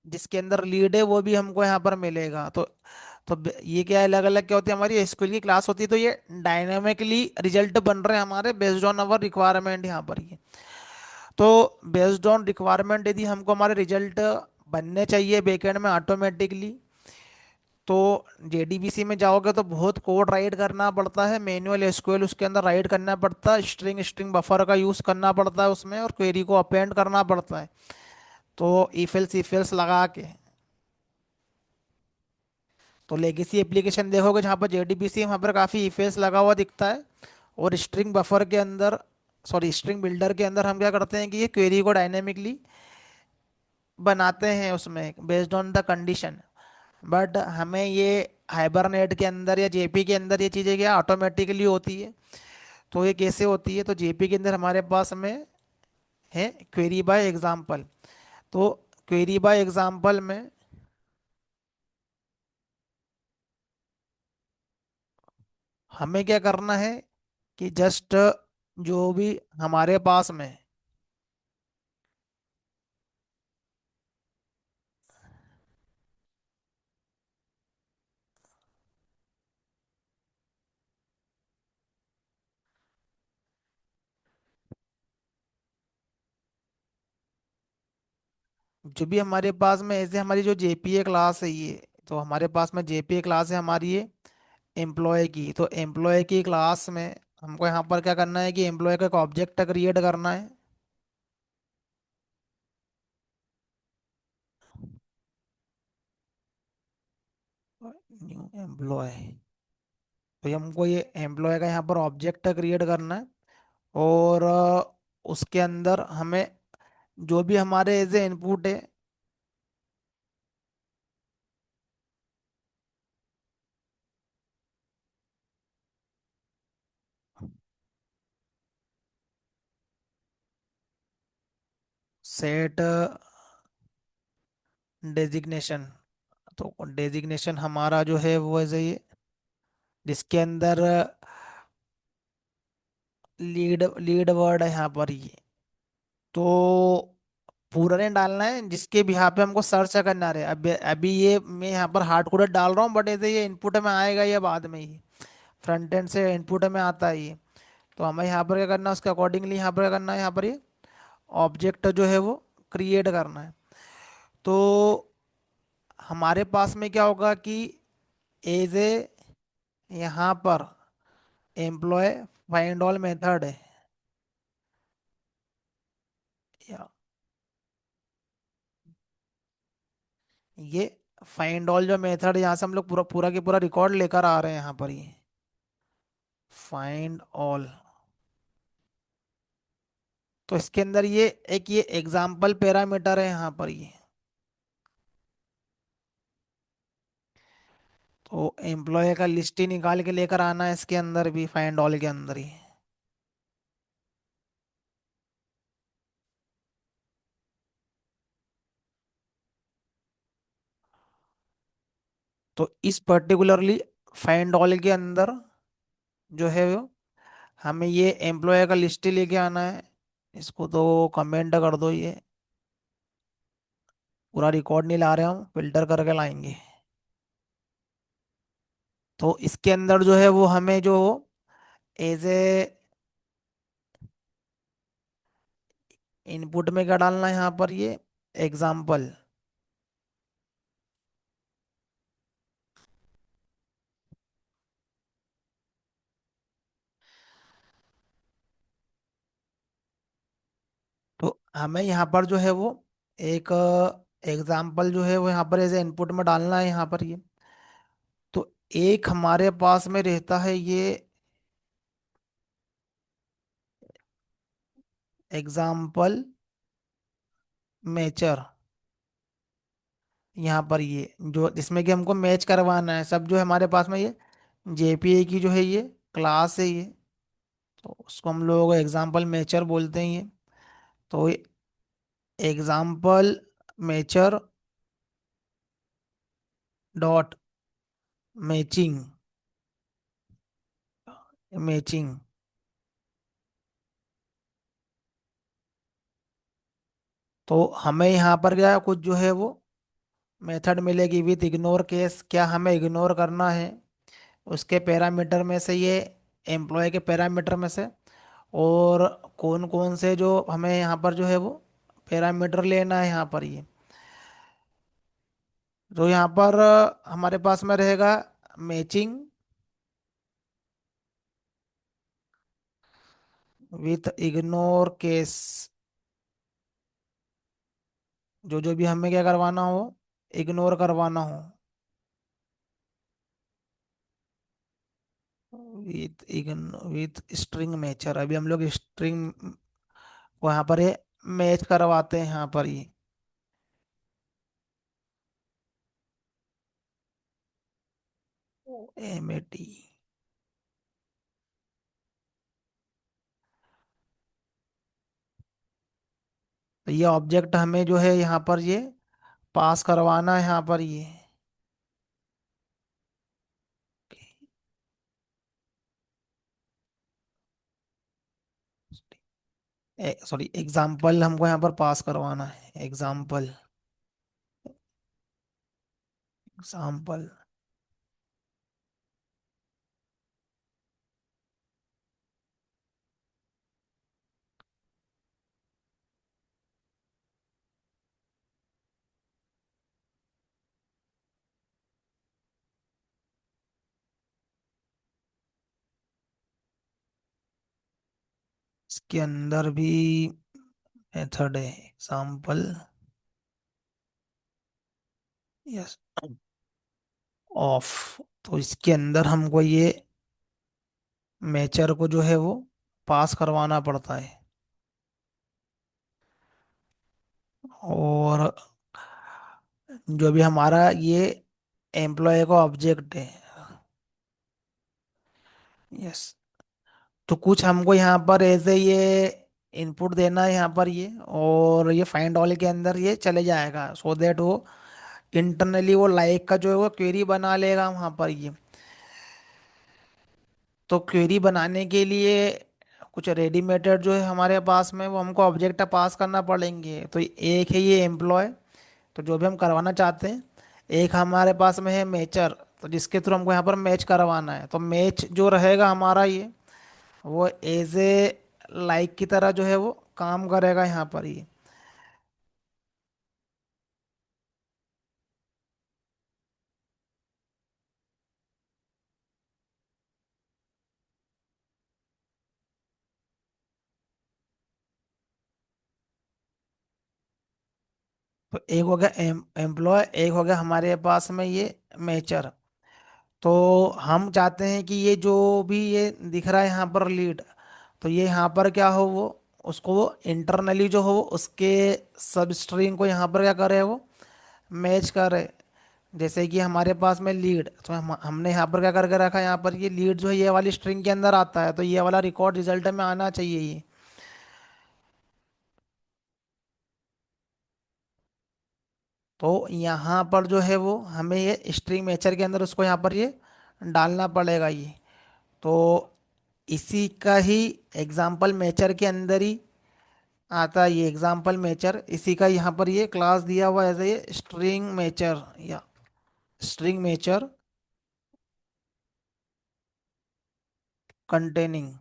जिसके अंदर लीड है वो भी हमको यहाँ पर मिलेगा। तो ये क्या है, अलग अलग क्या होती है, हमारी एसक्यूएल की क्लास होती है, तो ये डायनामिकली रिजल्ट बन रहे हैं हमारे बेस्ड ऑन अवर रिक्वायरमेंट यहाँ पर ये। तो बेस्ड ऑन रिक्वायरमेंट यदि हमको हमारे रिजल्ट बनने चाहिए बैकएंड में ऑटोमेटिकली, तो जेडीबीसी में जाओगे तो बहुत कोड राइट करना पड़ता है, मैनुअल एसक्यूएल उसके अंदर राइट करना पड़ता है, स्ट्रिंग स्ट्रिंग बफर का यूज करना पड़ता है उसमें, और क्वेरी को अपेंड करना पड़ता है। तो इफ एल्स लगा के, तो लेगेसी एप्लीकेशन देखोगे जहाँ पर जेडीबीसी वहाँ पर काफ़ी इफ एल्स लगा हुआ दिखता है। और स्ट्रिंग बफर के अंदर, सॉरी स्ट्रिंग बिल्डर के अंदर हम क्या करते हैं कि ये क्वेरी को डायनेमिकली बनाते हैं उसमें based on the condition. But हमें ये हाइबरनेट के अंदर या जेपी के अंदर ये चीज़ें क्या ऑटोमेटिकली होती है। तो ये कैसे होती है, तो जेपी के अंदर हमारे पास में है क्वेरी बाय एग्जाम्पल। तो क्वेरी बाय एग्जाम्पल में हमें क्या करना है कि जस्ट जो भी हमारे पास में, जो भी हमारे पास में ऐसे हमारी जो जेपीए क्लास है ये, तो हमारे पास में जेपीए क्लास है हमारी ये एम्प्लॉय की। तो एम्प्लॉय की क्लास में हमको यहाँ पर क्या करना है कि एम्प्लॉय का एक ऑब्जेक्ट क्रिएट करना है। न्यू एम्प्लॉय, तो ये हमको ये एम्प्लॉय का यहाँ पर ऑब्जेक्ट क्रिएट करना है। और उसके अंदर हमें जो भी हमारे एज ए इनपुट है, सेट डेजिग्नेशन। तो डेजिग्नेशन हमारा जो है वो ऐसे ही, जिसके अंदर लीड लीड वर्ड है यहाँ पर ये। तो पूरा नहीं डालना है, जिसके भी यहाँ पे हमको सर्च करना है। अभी अभी ये मैं यहाँ पर हार्ड कोडेड डाल रहा हूँ, बट ऐसे ये इनपुट में आएगा ये बाद में ही, फ्रंट एंड से इनपुट में आता है ये। तो हमें यहाँ पर क्या करना है, उसके अकॉर्डिंगली यहाँ पर क्या करना है, यहाँ पर ये ऑब्जेक्ट जो है वो क्रिएट करना है। तो हमारे पास में क्या होगा कि एज ए यहाँ पर एम्प्लॉय फाइंड ऑल मेथड है, या ये फाइंड ऑल जो मेथड, यहाँ से हम लोग पूरा पूरा के पूरा रिकॉर्ड लेकर आ रहे हैं यहाँ पर ये फाइंड ऑल। तो इसके अंदर ये एग्जाम्पल पैरामीटर है यहाँ पर ये। तो एम्प्लॉय का लिस्ट ही निकाल के लेकर आना है इसके अंदर भी, फाइंड ऑल के अंदर ही। तो इस पर्टिकुलरली फाइंड ऑल के अंदर जो है वो हमें ये एम्प्लॉय का लिस्ट ही लेके आना है। इसको तो कमेंट कर दो, ये पूरा रिकॉर्ड नहीं ला रहे हम, फिल्टर करके लाएंगे। तो इसके अंदर जो है वो हमें जो एज ए इनपुट में क्या डालना है यहाँ पर ये एग्जाम्पल। तो हमें यहाँ पर जो है वो एक एग्जाम्पल जो है वो यहाँ पर एज ए इनपुट में डालना है यहाँ पर ये। तो एक हमारे पास में रहता है ये एग्जाम्पल मैचर, यहाँ पर ये जो जिसमें कि हमको मैच करवाना है सब, जो है हमारे पास में ये जेपीए की जो है ये क्लास है ये। तो उसको हम लोग एग्जाम्पल मैचर बोलते हैं ये। तो example mature dot matching, matching. तो हमें यहाँ पर क्या कुछ जो है वो मेथड मिलेगी विथ इग्नोर केस, क्या हमें इग्नोर करना है उसके पैरामीटर में से ये, एम्प्लॉय के पैरामीटर में से, और कौन कौन से जो हमें यहाँ पर जो है वो पैरामीटर लेना है यहाँ पर ये। तो यहाँ पर हमारे पास में रहेगा मैचिंग विथ इग्नोर केस, जो जो भी हमें क्या करवाना हो, इग्नोर करवाना हो, विथ स्ट्रिंग मैचर। अभी हम लोग स्ट्रिंग को यहाँ पर ये मैच करवाते हैं यहाँ पर ये। M A T. तो ये ऑब्जेक्ट हमें जो है यहाँ पर ये पास करवाना है यहाँ पर ये। सॉरी, एग्जाम्पल हमको यहाँ पर पास करवाना है, एग्जाम्पल, एग्जाम्पल। इसके अंदर भी मेथड है एग्जाम्पल। यस। ऑफ। तो इसके अंदर हमको ये मैचर को जो है वो पास करवाना पड़ता है। और जो भी हमारा ये एम्प्लॉय का ऑब्जेक्ट है। यस। तो कुछ हमको यहाँ पर ऐसे ये इनपुट देना है यहाँ पर ये, और ये फाइंड ऑल के अंदर ये चले जाएगा, सो दैट वो इंटरनली वो लाइक का जो है वो क्वेरी बना लेगा वहाँ पर ये। तो क्वेरी बनाने के लिए कुछ रेडीमेडेड जो है हमारे पास में, वो हमको ऑब्जेक्ट पास करना पड़ेंगे। तो एक है ये एम्प्लॉय, तो जो भी हम करवाना चाहते हैं। एक हमारे पास में है मैचर, तो जिसके थ्रू हमको यहाँ पर मैच करवाना है। तो मैच जो रहेगा हमारा ये, वो एज ए लाइक की तरह जो है वो काम करेगा यहाँ पर ये। तो एक हो गया एम्प्लॉय, एक हो गया हमारे पास में ये मैचर। तो हम चाहते हैं कि ये जो भी ये दिख रहा है यहाँ पर लीड, तो ये यहाँ पर क्या हो वो, उसको वो इंटरनली जो हो उसके सब स्ट्रिंग को यहाँ पर क्या करे वो मैच करे। जैसे कि हमारे पास में लीड, तो हमने यहाँ पर क्या करके रखा है, यहाँ पर ये लीड जो है ये वाली स्ट्रिंग के अंदर आता है, तो ये वाला रिकॉर्ड रिजल्ट में आना चाहिए ये। तो यहाँ पर जो है वो हमें ये स्ट्रिंग मैचर के अंदर उसको यहाँ पर ये डालना पड़ेगा ये। तो इसी का ही एग्जाम्पल मैचर के अंदर ही आता है ये एग्जाम्पल मैचर, इसी का यहाँ पर ये क्लास दिया हुआ है ये स्ट्रिंग मैचर, या स्ट्रिंग मैचर कंटेनिंग।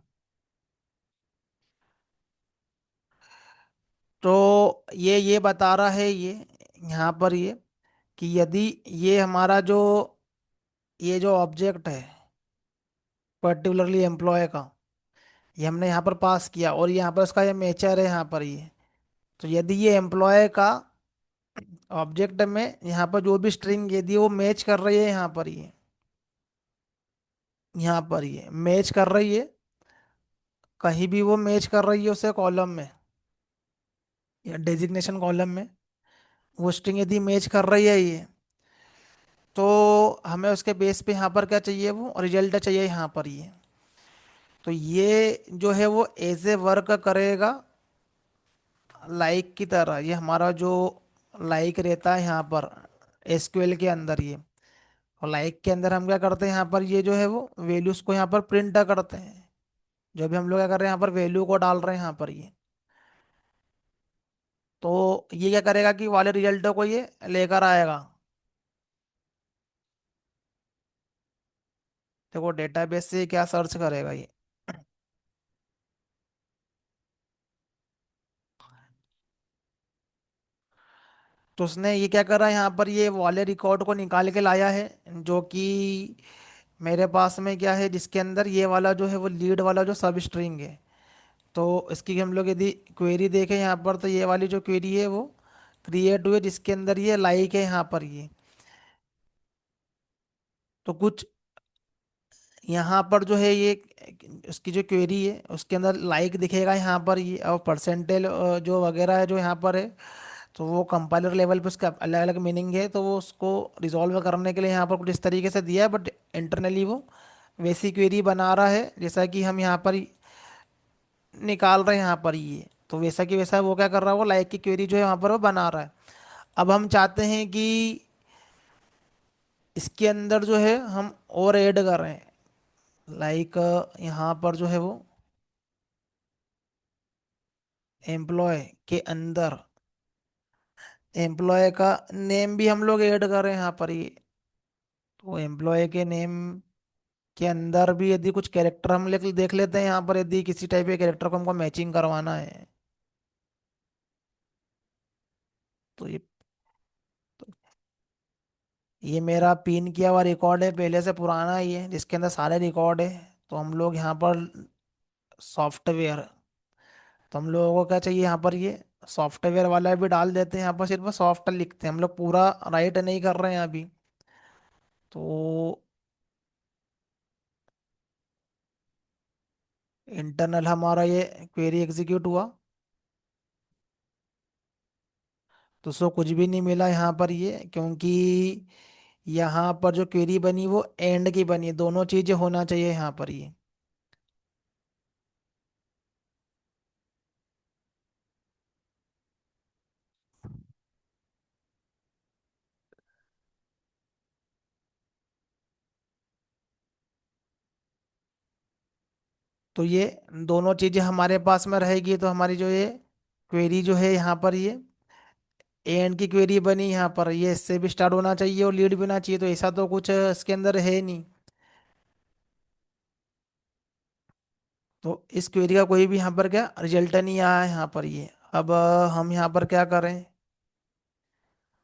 तो ये बता रहा है ये यहाँ पर ये, कि यदि ये हमारा जो ये जो ऑब्जेक्ट है पर्टिकुलरली एम्प्लॉय का, ये हमने यहाँ पर पास किया, और यहाँ पर इसका ये मैचर है यहाँ पर ये। तो यदि ये एम्प्लॉय का ऑब्जेक्ट में यहाँ पर जो भी स्ट्रिंग यदि वो मैच कर रही है यहाँ पर ये, यहाँ पर ये मैच कर रही है, कहीं भी वो मैच कर रही है उसे कॉलम में या डेजिग्नेशन कॉलम में, वो स्ट्रिंग यदि मैच कर रही है ये, तो हमें उसके बेस पे यहाँ पर क्या चाहिए, वो रिजल्ट चाहिए यहाँ पर ये। तो ये जो है वो एज ए वर्क करेगा लाइक की तरह, ये हमारा जो लाइक रहता है यहाँ पर एसक्यूएल के अंदर ये। और लाइक के अंदर हम क्या करते हैं यहाँ पर, ये जो है वो वैल्यूज को यहाँ पर प्रिंट करते हैं। जो भी हम लोग क्या कर रहे हैं यहाँ पर वैल्यू को डाल रहे हैं यहाँ पर ये, तो ये क्या करेगा कि वाले रिजल्ट को ये लेकर आएगा। देखो डेटाबेस से क्या सर्च करेगा ये। तो उसने ये क्या करा यहाँ पर, ये वाले रिकॉर्ड को निकाल के लाया है, जो कि मेरे पास में क्या है, जिसके अंदर ये वाला जो है वो लीड वाला जो सब स्ट्रिंग है। तो इसकी हम लोग यदि क्वेरी देखें यहाँ पर, तो ये वाली जो क्वेरी है वो क्रिएट हुई है, जिसके अंदर ये लाइक है यहाँ पर ये। तो कुछ यहाँ पर जो है ये उसकी जो क्वेरी है उसके अंदर लाइक दिखेगा यहाँ पर ये, और परसेंटेज जो वगैरह है जो यहाँ पर है, तो वो कंपाइलर लेवल पे उसका अलग अलग मीनिंग है, तो वो उसको रिजॉल्व करने के लिए यहाँ पर कुछ इस तरीके से दिया है, बट इंटरनली वो वैसी क्वेरी बना रहा है जैसा कि हम यहाँ पर निकाल रहे हैं यहाँ पर ये। तो वैसा कि वैसा वो क्या कर रहा है, वो लाइक की क्वेरी जो है वहाँ पर वो बना रहा है। अब हम चाहते हैं कि इसके अंदर जो है हम और ऐड कर रहे हैं, लाइक यहाँ पर जो है वो एम्प्लॉय के अंदर एम्प्लॉय का नेम भी हम लोग ऐड कर रहे हैं यहाँ पर ये। तो एम्प्लॉय के नेम के अंदर भी यदि कुछ कैरेक्टर हम देख लेते हैं यहाँ पर, यदि किसी टाइप के कैरेक्टर को हमको मैचिंग करवाना है, तो ये मेरा पिन किया हुआ रिकॉर्ड है पहले से पुराना ही है, जिसके अंदर सारे रिकॉर्ड है। तो हम लोग यहाँ पर सॉफ्टवेयर, तो हम लोगों को क्या चाहिए यहाँ पर, ये सॉफ्टवेयर वाला भी डाल देते हैं यहाँ पर, सिर्फ सॉफ्ट लिखते हैं हम लोग, पूरा राइट नहीं कर रहे हैं अभी। तो इंटरनल हमारा ये क्वेरी एग्जीक्यूट हुआ, तो उसको कुछ भी नहीं मिला यहाँ पर ये, क्योंकि यहाँ पर जो क्वेरी बनी वो एंड की बनी है, दोनों चीजें होना चाहिए यहाँ पर ये। तो ये दोनों चीजें हमारे पास में रहेगी, तो हमारी जो ये क्वेरी जो है यहाँ पर ये एंड की क्वेरी बनी यहाँ पर, ये इससे भी स्टार्ट होना चाहिए और लीड भी होना चाहिए, तो ऐसा तो कुछ इसके अंदर है नहीं। तो इस क्वेरी का कोई भी यहाँ पर क्या रिजल्ट नहीं आया है यहाँ पर ये। अब हम यहाँ पर क्या करें,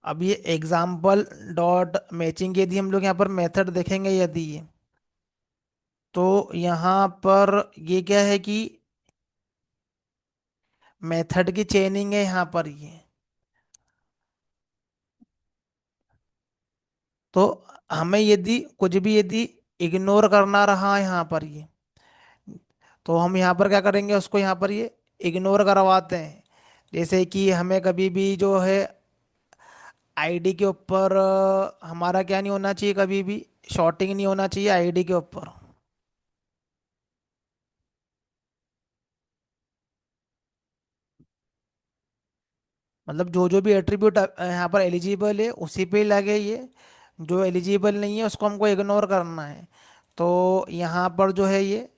अब ये एग्जाम्पल डॉट मैचिंग यदि हम लोग यहाँ पर मेथड देखेंगे यदि ये, तो यहाँ पर ये क्या है कि मेथड की चेनिंग है यहाँ पर ये। तो हमें यदि कुछ भी यदि इग्नोर करना रहा यहाँ पर ये, तो हम यहाँ पर क्या करेंगे, उसको यहाँ पर ये इग्नोर करवाते हैं। जैसे कि हमें कभी भी जो है आईडी के ऊपर हमारा क्या नहीं होना चाहिए, कभी भी शॉर्टिंग नहीं होना चाहिए आईडी के ऊपर। मतलब जो जो भी एट्रीब्यूट यहाँ पर एलिजिबल है उसी पे ही लगे ये, जो एलिजिबल नहीं है उसको हमको इग्नोर करना है। तो यहाँ पर जो है ये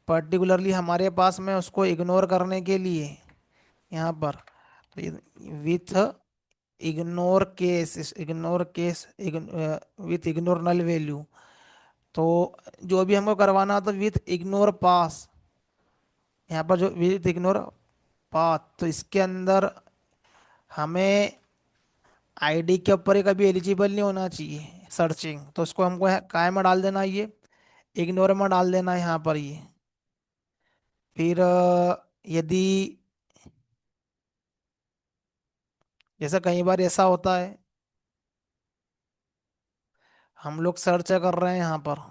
पर्टिकुलरली हमारे पास में उसको इग्नोर करने के लिए यहाँ पर, तो with ignore case with ignore null value, तो जो भी हमको करवाना हो तो विथ इग्नोर पास, यहाँ पर जो विथ इग्नोर पाथ, तो इसके अंदर हमें आईडी के ऊपर ही कभी एलिजिबल नहीं होना चाहिए सर्चिंग, तो उसको हमको काय में डाल देना ये, इग्नोर में डाल देना है यहाँ पर ये। फिर यदि जैसे कई बार ऐसा होता है, हम लोग सर्च कर रहे हैं यहाँ पर,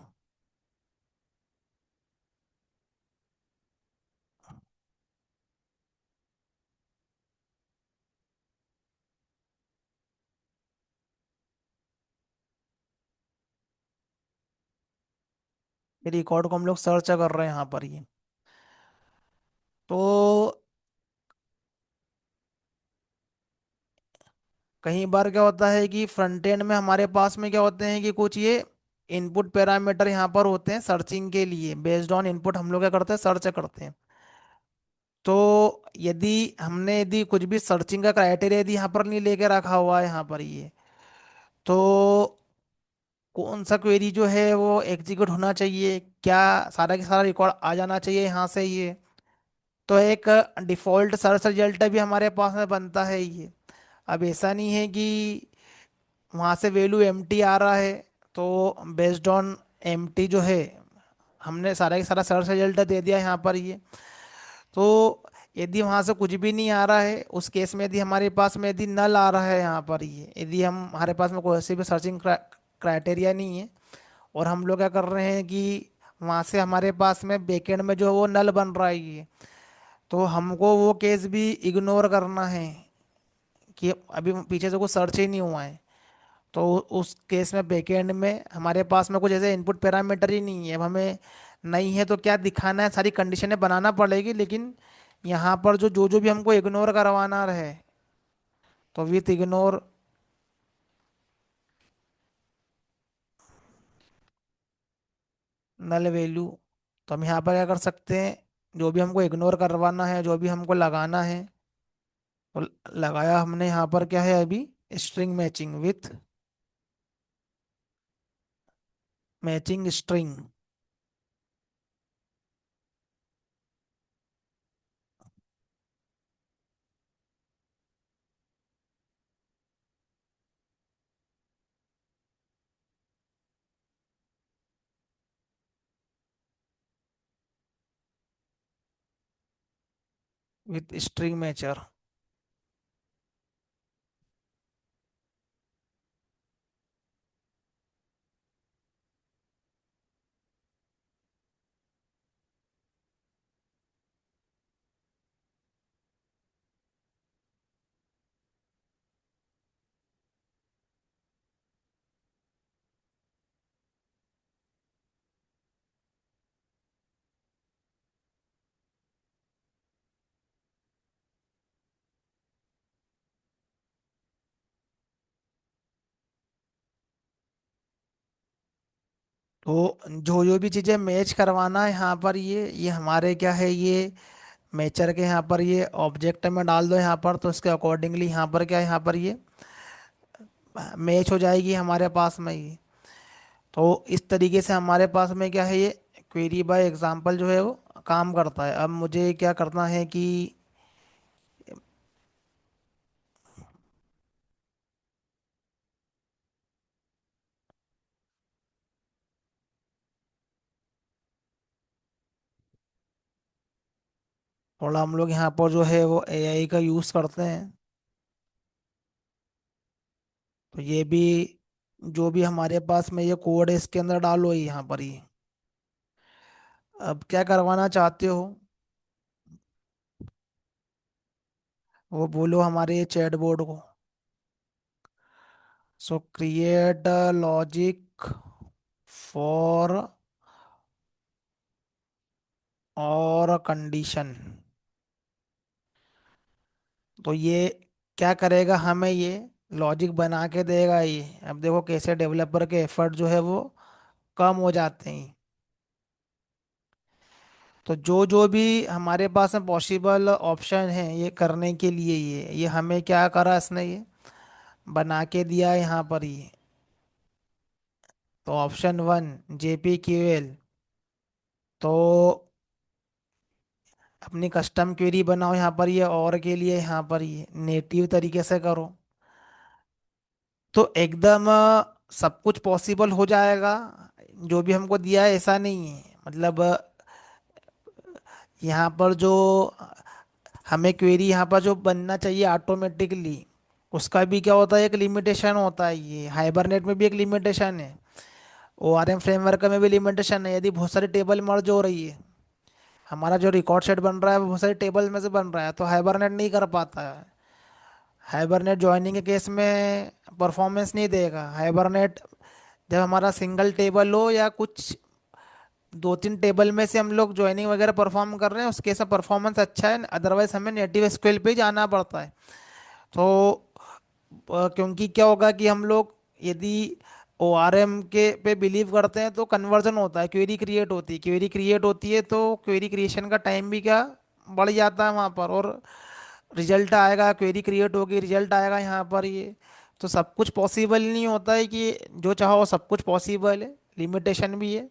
रिकॉर्ड को हम लोग सर्च कर रहे हैं यहाँ पर ये। तो कई बार क्या होता है कि फ्रंट एंड में हमारे पास में क्या होते हैं कि कुछ ये इनपुट पैरामीटर यहाँ पर होते हैं सर्चिंग के लिए, बेस्ड ऑन इनपुट हम लोग क्या करते हैं, सर्च करते हैं। तो यदि कुछ भी सर्चिंग का क्राइटेरिया यदि यहाँ पर नहीं लेके रखा हुआ है यहाँ पर ये, तो कौन सा क्वेरी जो है वो एग्जीक्यूट होना चाहिए, क्या सारा का सारा रिकॉर्ड आ जाना चाहिए यहाँ से ये। तो एक डिफॉल्ट सर्च रिजल्ट भी हमारे पास में बनता है ये। अब ऐसा नहीं है कि वहाँ से वैल्यू एम्प्टी आ रहा है, तो बेस्ड ऑन एम्प्टी जो है हमने सारा का सारा सर्च रिजल्ट दे दिया यहाँ पर ये। तो यदि वहाँ से कुछ भी नहीं आ रहा है उस केस में, यदि हमारे पास में यदि नल आ रहा है यहाँ पर ये, यदि हम हमारे पास में कोई ऐसी भी सर्चिंग क्राइटेरिया नहीं है, और हम लोग क्या कर रहे हैं कि वहाँ से हमारे पास में बैकएंड में जो वो नल बन रहा है ये, तो हमको वो केस भी इग्नोर करना है कि अभी पीछे से कुछ सर्च ही नहीं हुआ है। तो उस केस में बैकएंड में हमारे पास में कुछ ऐसे इनपुट पैरामीटर ही नहीं है। अब हमें नहीं है तो क्या दिखाना है, सारी कंडीशनें बनाना पड़ेगी, लेकिन यहाँ पर जो जो जो भी हमको इग्नोर करवाना रहे, तो विथ इग्नोर नल वैल्यू, तो हम यहाँ पर क्या कर सकते हैं, जो भी हमको इग्नोर करवाना है, जो भी हमको लगाना है, तो लगाया हमने यहाँ पर क्या है अभी, string matching with matching string. With string mature. तो जो जो भी चीज़ें मैच करवाना है यहाँ पर ये हमारे क्या है, ये मैचर के यहाँ पर ये ऑब्जेक्ट में डाल दो यहाँ पर, तो उसके अकॉर्डिंगली यहाँ पर क्या है, यहाँ पर ये मैच हो जाएगी हमारे पास में ये। तो इस तरीके से हमारे पास में क्या है, ये क्वेरी बाय एग्जांपल जो है वो काम करता है। अब मुझे क्या करना है कि थोड़ा हम लोग यहाँ पर जो है वो एआई का यूज़ करते हैं। तो ये भी जो भी हमारे पास में ये कोड है इसके अंदर डालो ये यहाँ पर ही। अब क्या करवाना चाहते हो वो बोलो हमारे चैट बोर्ड को। सो क्रिएट लॉजिक फॉर और कंडीशन। तो ये क्या करेगा, हमें ये लॉजिक बना के देगा ये। अब देखो कैसे डेवलपर के एफर्ट जो है वो कम हो जाते हैं। तो जो जो भी हमारे पास में पॉसिबल ऑप्शन है ये करने के लिए, ये हमें क्या करा इसने, ये बना के दिया है यहाँ पर ये। तो ऑप्शन वन, JPQL। तो अपनी कस्टम क्वेरी बनाओ यहाँ पर ये, और के लिए यहाँ पर ये नेटिव तरीके से करो, तो एकदम सब कुछ पॉसिबल हो जाएगा। जो भी हमको दिया है ऐसा नहीं है, मतलब यहाँ पर जो हमें क्वेरी यहाँ पर जो बनना चाहिए ऑटोमेटिकली, उसका भी क्या होता है, एक लिमिटेशन होता है। ये हाइबरनेट में भी एक लिमिटेशन है, ORM फ्रेमवर्क में भी लिमिटेशन है। यदि बहुत सारी टेबल मर्ज हो रही है, हमारा जो रिकॉर्ड सेट बन रहा है वो बहुत सारी टेबल में से बन रहा है, तो हाइबरनेट नहीं कर पाता है। हाइबरनेट ज्वाइनिंग के केस में परफॉर्मेंस नहीं देगा हाइबरनेट। जब हमारा सिंगल टेबल हो या कुछ दो तीन टेबल में से हम लोग ज्वाइनिंग वगैरह परफॉर्म कर रहे हैं, उस केस में परफॉर्मेंस अच्छा है, अदरवाइज हमें नेटिव एसक्यूएल पे ही जाना पड़ता है। तो क्योंकि क्या होगा कि हम लोग यदि ORM के पे बिलीव करते हैं तो कन्वर्जन होता है, क्वेरी क्रिएट होती है, क्वेरी क्रिएट होती है तो क्वेरी क्रिएशन का टाइम भी क्या बढ़ जाता है वहाँ पर, और रिजल्ट आएगा, क्वेरी क्रिएट होगी, रिजल्ट आएगा यहाँ पर ये। तो सब कुछ पॉसिबल नहीं होता है कि जो चाहो सब कुछ पॉसिबल है, लिमिटेशन भी है।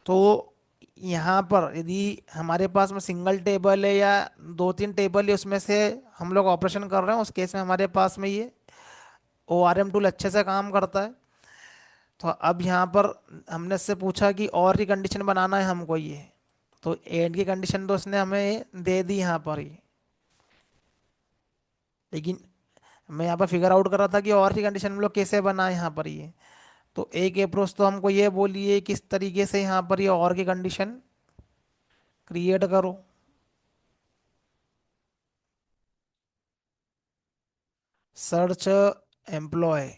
तो यहाँ पर यदि हमारे पास में सिंगल टेबल है या दो तीन टेबल है, उसमें से हम लोग ऑपरेशन कर रहे हैं, उस केस में हमारे पास में ये ORM टूल अच्छे से काम करता है। तो अब यहाँ पर हमने इससे पूछा कि और की कंडीशन बनाना है हमको ये, तो एंड की कंडीशन तो उसने हमें दे दी यहाँ पर ही। लेकिन मैं यहाँ पर फिगर आउट कर रहा था कि और की कंडीशन हम लोग कैसे बनाए यहाँ पर ये। तो एक अप्रोच तो हमको ये बोलिए किस तरीके से यहाँ पर ये और की कंडीशन क्रिएट करो। Search employee.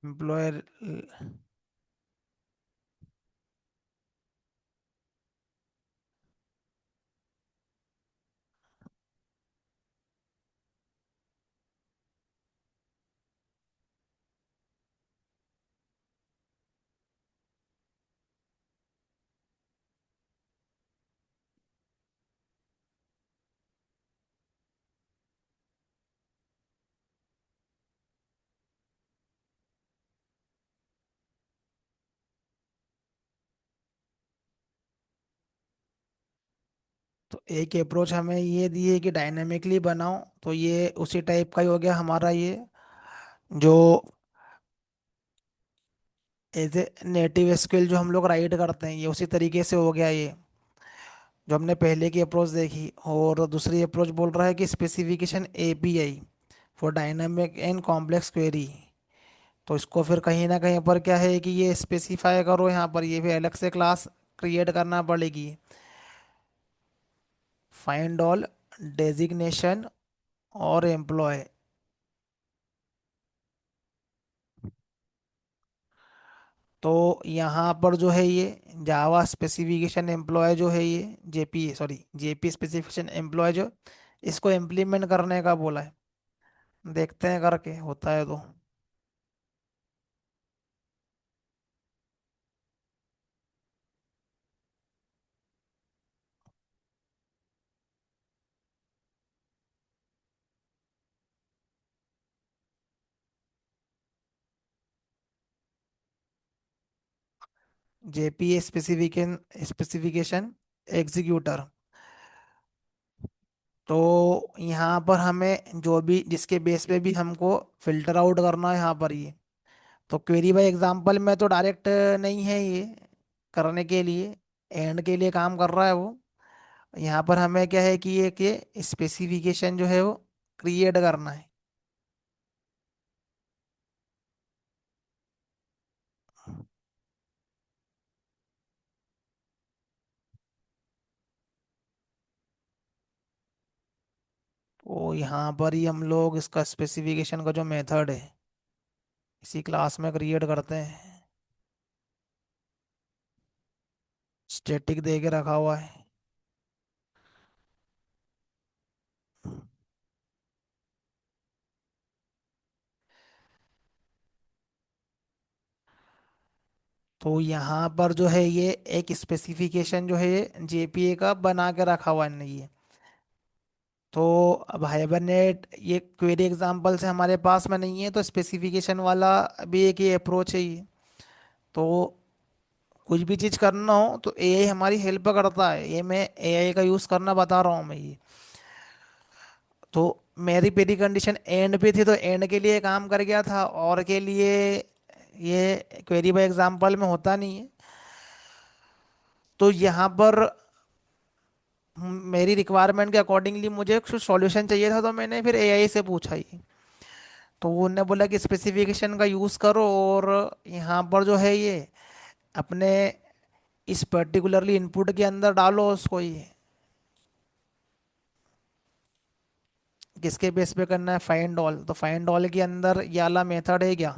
एम्प्लॉयर। तो एक अप्रोच हमें ये दी है कि डायनेमिकली बनाओ, तो ये उसी टाइप का ही हो गया हमारा ये, जो एज ए नेटिव एसक्यूएल जो हम लोग राइट करते हैं, ये उसी तरीके से हो गया ये, जो हमने पहले की अप्रोच देखी। और दूसरी अप्रोच बोल रहा है कि specification API for dynamic and complex query. तो इसको फिर कहीं ना कहीं पर क्या है कि ये स्पेसिफाई करो यहाँ पर, ये भी अलग से क्लास क्रिएट करना पड़ेगी। फाइंड ऑल डेजिग्नेशन और एम्प्लॉय। तो यहाँ पर जो है ये जावा स्पेसिफिकेशन एम्प्लॉय जो है ये जेपी स्पेसिफिकेशन एम्प्लॉय जो, इसको इम्प्लीमेंट करने का बोला है। देखते हैं करके होता है तो। JP specification specification executor. तो यहाँ पर हमें जो भी जिसके बेस पे भी हमको फिल्टर आउट करना है यहाँ पर ये, तो क्वेरी बाय एग्जांपल में तो डायरेक्ट नहीं है ये करने के लिए, एंड के लिए काम कर रहा है वो। यहाँ पर हमें क्या है कि ये कि स्पेसिफिकेशन जो है वो क्रिएट करना है। तो यहाँ पर ही हम लोग इसका स्पेसिफिकेशन का जो मेथड है इसी क्लास में क्रिएट करते हैं। स्टैटिक दे के रखा हुआ है। तो यहाँ पर जो है ये एक स्पेसिफिकेशन जो है JPA का बना के रखा हुआ है ये। तो अब हाइबरनेट ये क्वेरी एग्जांपल से हमारे पास में नहीं है, तो स्पेसिफिकेशन वाला भी एक ये अप्रोच है ये। तो कुछ भी चीज़ करना हो तो AI हमारी हेल्प करता है, ये मैं AI का यूज़ करना बता रहा हूँ मैं ये। तो मेरी पहली कंडीशन एंड पे थी, तो एंड के लिए काम कर गया था, और के लिए ये क्वेरी बाय एग्जांपल में होता नहीं है। तो यहाँ पर मेरी रिक्वायरमेंट के अकॉर्डिंगली मुझे कुछ सॉल्यूशन चाहिए था, तो मैंने फिर AI से पूछा ही। तो वो उन्होंने बोला कि स्पेसिफिकेशन का यूज़ करो, और यहाँ पर जो है ये अपने इस पर्टिकुलरली इनपुट के अंदर डालो उसको ये। किसके बेस पे करना है, फाइंड ऑल, तो फाइंड ऑल के अंदर ये वाला मेथड है क्या,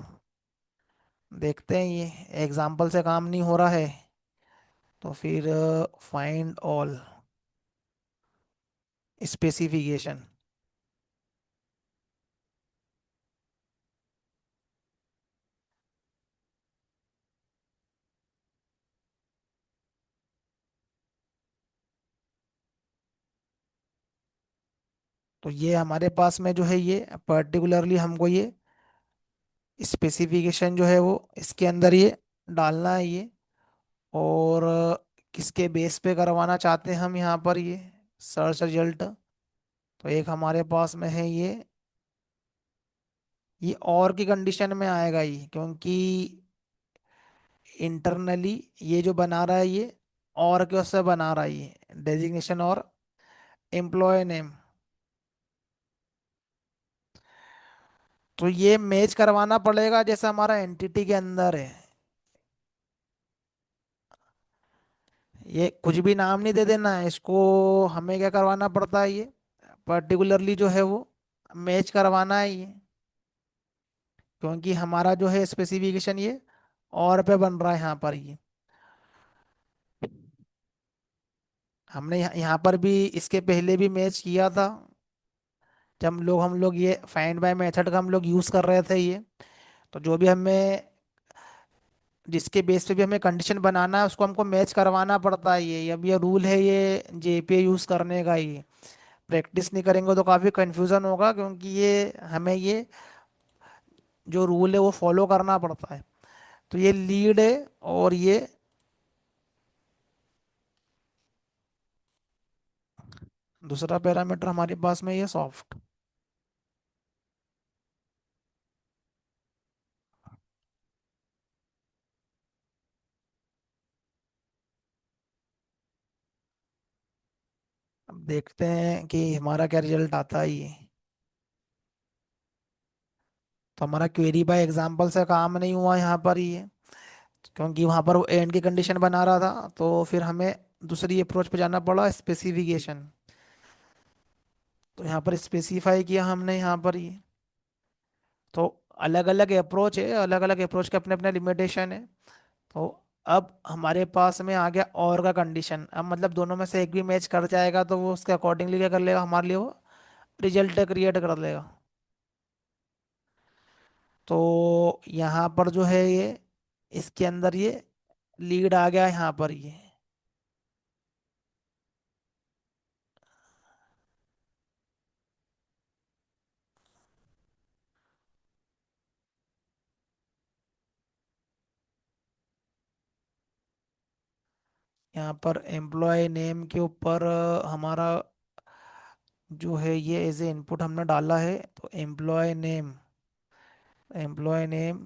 देखते हैं, ये एग्जाम्पल से काम नहीं हो रहा है, तो फिर फाइंड ऑल स्पेसिफिकेशन। तो ये हमारे पास में जो है ये पर्टिकुलरली हमको ये स्पेसिफिकेशन जो है वो इसके अंदर ये डालना है ये, और किसके बेस पे करवाना चाहते हैं हम यहाँ पर ये सर्च रिजल्ट। तो एक हमारे पास में है ये और की कंडीशन में आएगा ये, क्योंकि इंटरनली ये जो बना रहा है ये और के उससे बना रहा है ये डेजिग्नेशन और एम्प्लॉय नेम। तो ये मैच करवाना पड़ेगा जैसे हमारा एंटिटी के अंदर है, ये कुछ भी नाम नहीं दे देना है इसको, हमें क्या करवाना पड़ता है ये पर्टिकुलरली जो है वो मैच करवाना है ये, क्योंकि हमारा जो है स्पेसिफिकेशन ये और पे बन रहा है यहाँ पर ये। हमने यहाँ पर भी इसके पहले भी मैच किया था, जब हम लोग ये फाइंड बाय मेथड का हम लोग यूज कर रहे थे ये। तो जो भी हमें जिसके बेस पे भी हमें कंडीशन बनाना है उसको हमको मैच करवाना पड़ता है ये, अब ये रूल है ये जेपीए यूज करने का ये, प्रैक्टिस नहीं करेंगे तो काफी कंफ्यूजन होगा, क्योंकि ये हमें ये जो रूल है वो फॉलो करना पड़ता है। तो ये लीड है, और ये दूसरा पैरामीटर हमारे पास में ये सॉफ्ट। अब देखते हैं कि हमारा क्या रिजल्ट आता है ये। तो हमारा क्वेरी बाय एग्जांपल से काम नहीं हुआ यहाँ पर ये, क्योंकि वहाँ पर वो एंड की कंडीशन बना रहा था, तो फिर हमें दूसरी अप्रोच पे जाना पड़ा, स्पेसिफिकेशन। तो यहाँ पर स्पेसिफाई किया हमने यहाँ पर ये। तो अलग अलग अप्रोच है, अलग अलग अप्रोच के अपने अपने लिमिटेशन है। तो अब हमारे पास में आ गया और का कंडीशन, अब मतलब दोनों में से एक भी मैच कर जाएगा तो वो उसके अकॉर्डिंगली क्या कर लेगा हमारे लिए, वो रिजल्ट क्रिएट कर लेगा। तो यहाँ पर जो है ये इसके अंदर ये लीड आ गया यहाँ पर ये। यहाँ पर एम्प्लॉय नेम के ऊपर हमारा जो है ये एज ए इनपुट हमने डाला है, तो एम्प्लॉय नेम, एम्प्लॉय नेम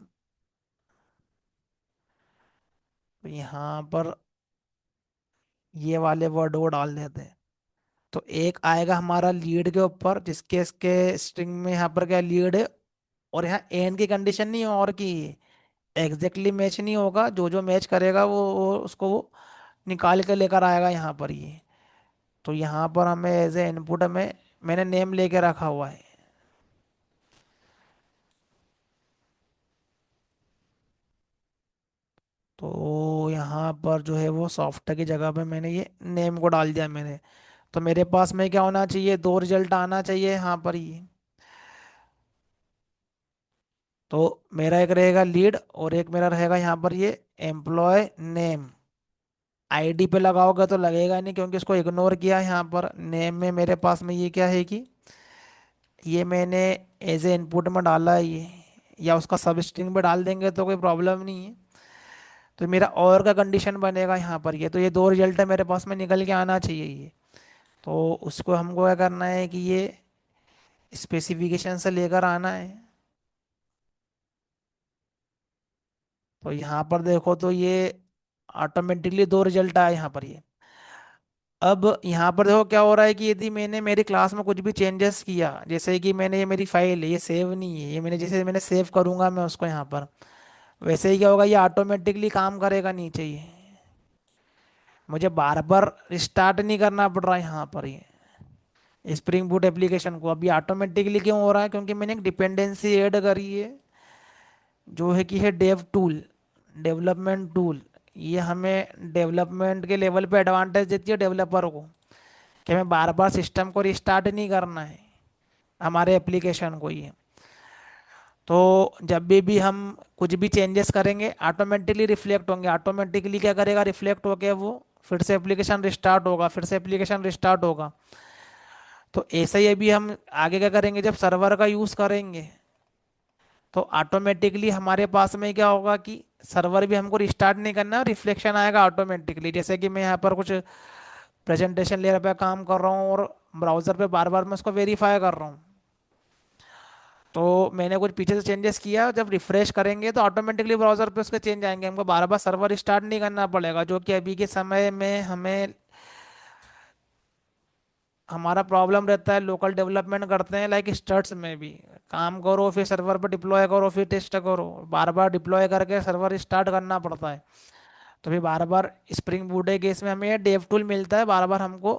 यहाँ पर ये वाले वर्ड वो डाल देते हैं। तो एक आएगा हमारा लीड के ऊपर, जिसके इसके स्ट्रिंग में यहाँ पर क्या लीड है, और यहाँ एंड की कंडीशन नहीं है और की, एग्जैक्टली मैच नहीं होगा, जो जो मैच करेगा वो उसको वो निकाल के लेकर आएगा यहाँ पर ये। तो यहाँ पर हमें एज ए इनपुट हमें मैंने नेम लेके रखा हुआ है। तो यहाँ पर जो है वो सॉफ्ट की जगह पे मैंने ये नेम को डाल दिया मैंने। तो मेरे पास में क्या होना चाहिए, दो रिजल्ट आना चाहिए यहाँ पर ही। तो मेरा एक रहेगा लीड, और एक मेरा रहेगा यहाँ पर ये एम्प्लॉय नेम। आईडी पे लगाओगे तो लगेगा नहीं, क्योंकि इसको इग्नोर किया है। यहाँ पर नेम में मेरे पास में ये क्या है कि ये मैंने एज ए इनपुट में डाला है ये, या उसका सब स्ट्रिंग पे डाल देंगे तो कोई प्रॉब्लम नहीं है। तो मेरा और का कंडीशन बनेगा यहाँ पर ये, तो ये दो रिजल्ट है मेरे पास में निकल के आना चाहिए ये। तो उसको हमको क्या करना है कि ये स्पेसिफिकेशन से लेकर आना है। तो यहाँ पर देखो तो ये ऑटोमेटिकली दो रिजल्ट आए यहाँ पर ये। अब यहाँ पर देखो क्या हो रहा है कि यदि मैंने मेरी क्लास में कुछ भी चेंजेस किया, जैसे कि मैंने ये मेरी फाइल है ये सेव नहीं है, ये मैंने जैसे मैंने सेव करूंगा मैं उसको यहाँ पर, वैसे ही क्या होगा ये ऑटोमेटिकली काम करेगा नीचे ये, मुझे बार बार रिस्टार्ट नहीं करना पड़ रहा है यहाँ पर ये। स्प्रिंग बूट एप्लीकेशन को अभी ऑटोमेटिकली क्यों हो रहा है, क्योंकि मैंने एक डिपेंडेंसी ऐड करी है, जो है कि है डेव टूल, डेवलपमेंट टूल। ये हमें डेवलपमेंट के लेवल पे एडवांटेज देती है डेवलपर को, कि हमें बार बार सिस्टम को रिस्टार्ट नहीं करना है हमारे एप्लीकेशन को ये। तो जब भी हम कुछ भी चेंजेस करेंगे ऑटोमेटिकली रिफ्लेक्ट होंगे, ऑटोमेटिकली क्या करेगा, रिफ्लेक्ट होके वो फिर से एप्लीकेशन रिस्टार्ट होगा, फिर से एप्लीकेशन रिस्टार्ट होगा। तो ऐसा ही अभी हम आगे क्या करेंगे, जब सर्वर का यूज़ करेंगे तो ऑटोमेटिकली हमारे पास में क्या होगा कि सर्वर भी हमको रिस्टार्ट नहीं करना है, रिफ्लेक्शन आएगा ऑटोमेटिकली। जैसे कि मैं यहाँ पर कुछ प्रेजेंटेशन लेयर पे काम कर रहा हूँ और ब्राउज़र पे बार बार मैं उसको वेरीफाई कर रहा हूँ, तो मैंने कुछ पीछे से चेंजेस किया, जब रिफ्रेश करेंगे तो ऑटोमेटिकली ब्राउज़र पे उसके चेंज आएंगे, हमको बार बार सर्वर स्टार्ट नहीं करना पड़ेगा, जो कि अभी के समय में हमें हमारा प्रॉब्लम रहता है। लोकल डेवलपमेंट करते हैं लाइक स्टड्स में भी, काम करो फिर सर्वर पर डिप्लॉय करो फिर टेस्ट करो, बार बार डिप्लॉय करके सर्वर स्टार्ट करना पड़ता है। तो फिर बार बार स्प्रिंग बूट के केस में हमें ये डेव टूल मिलता है, बार बार हमको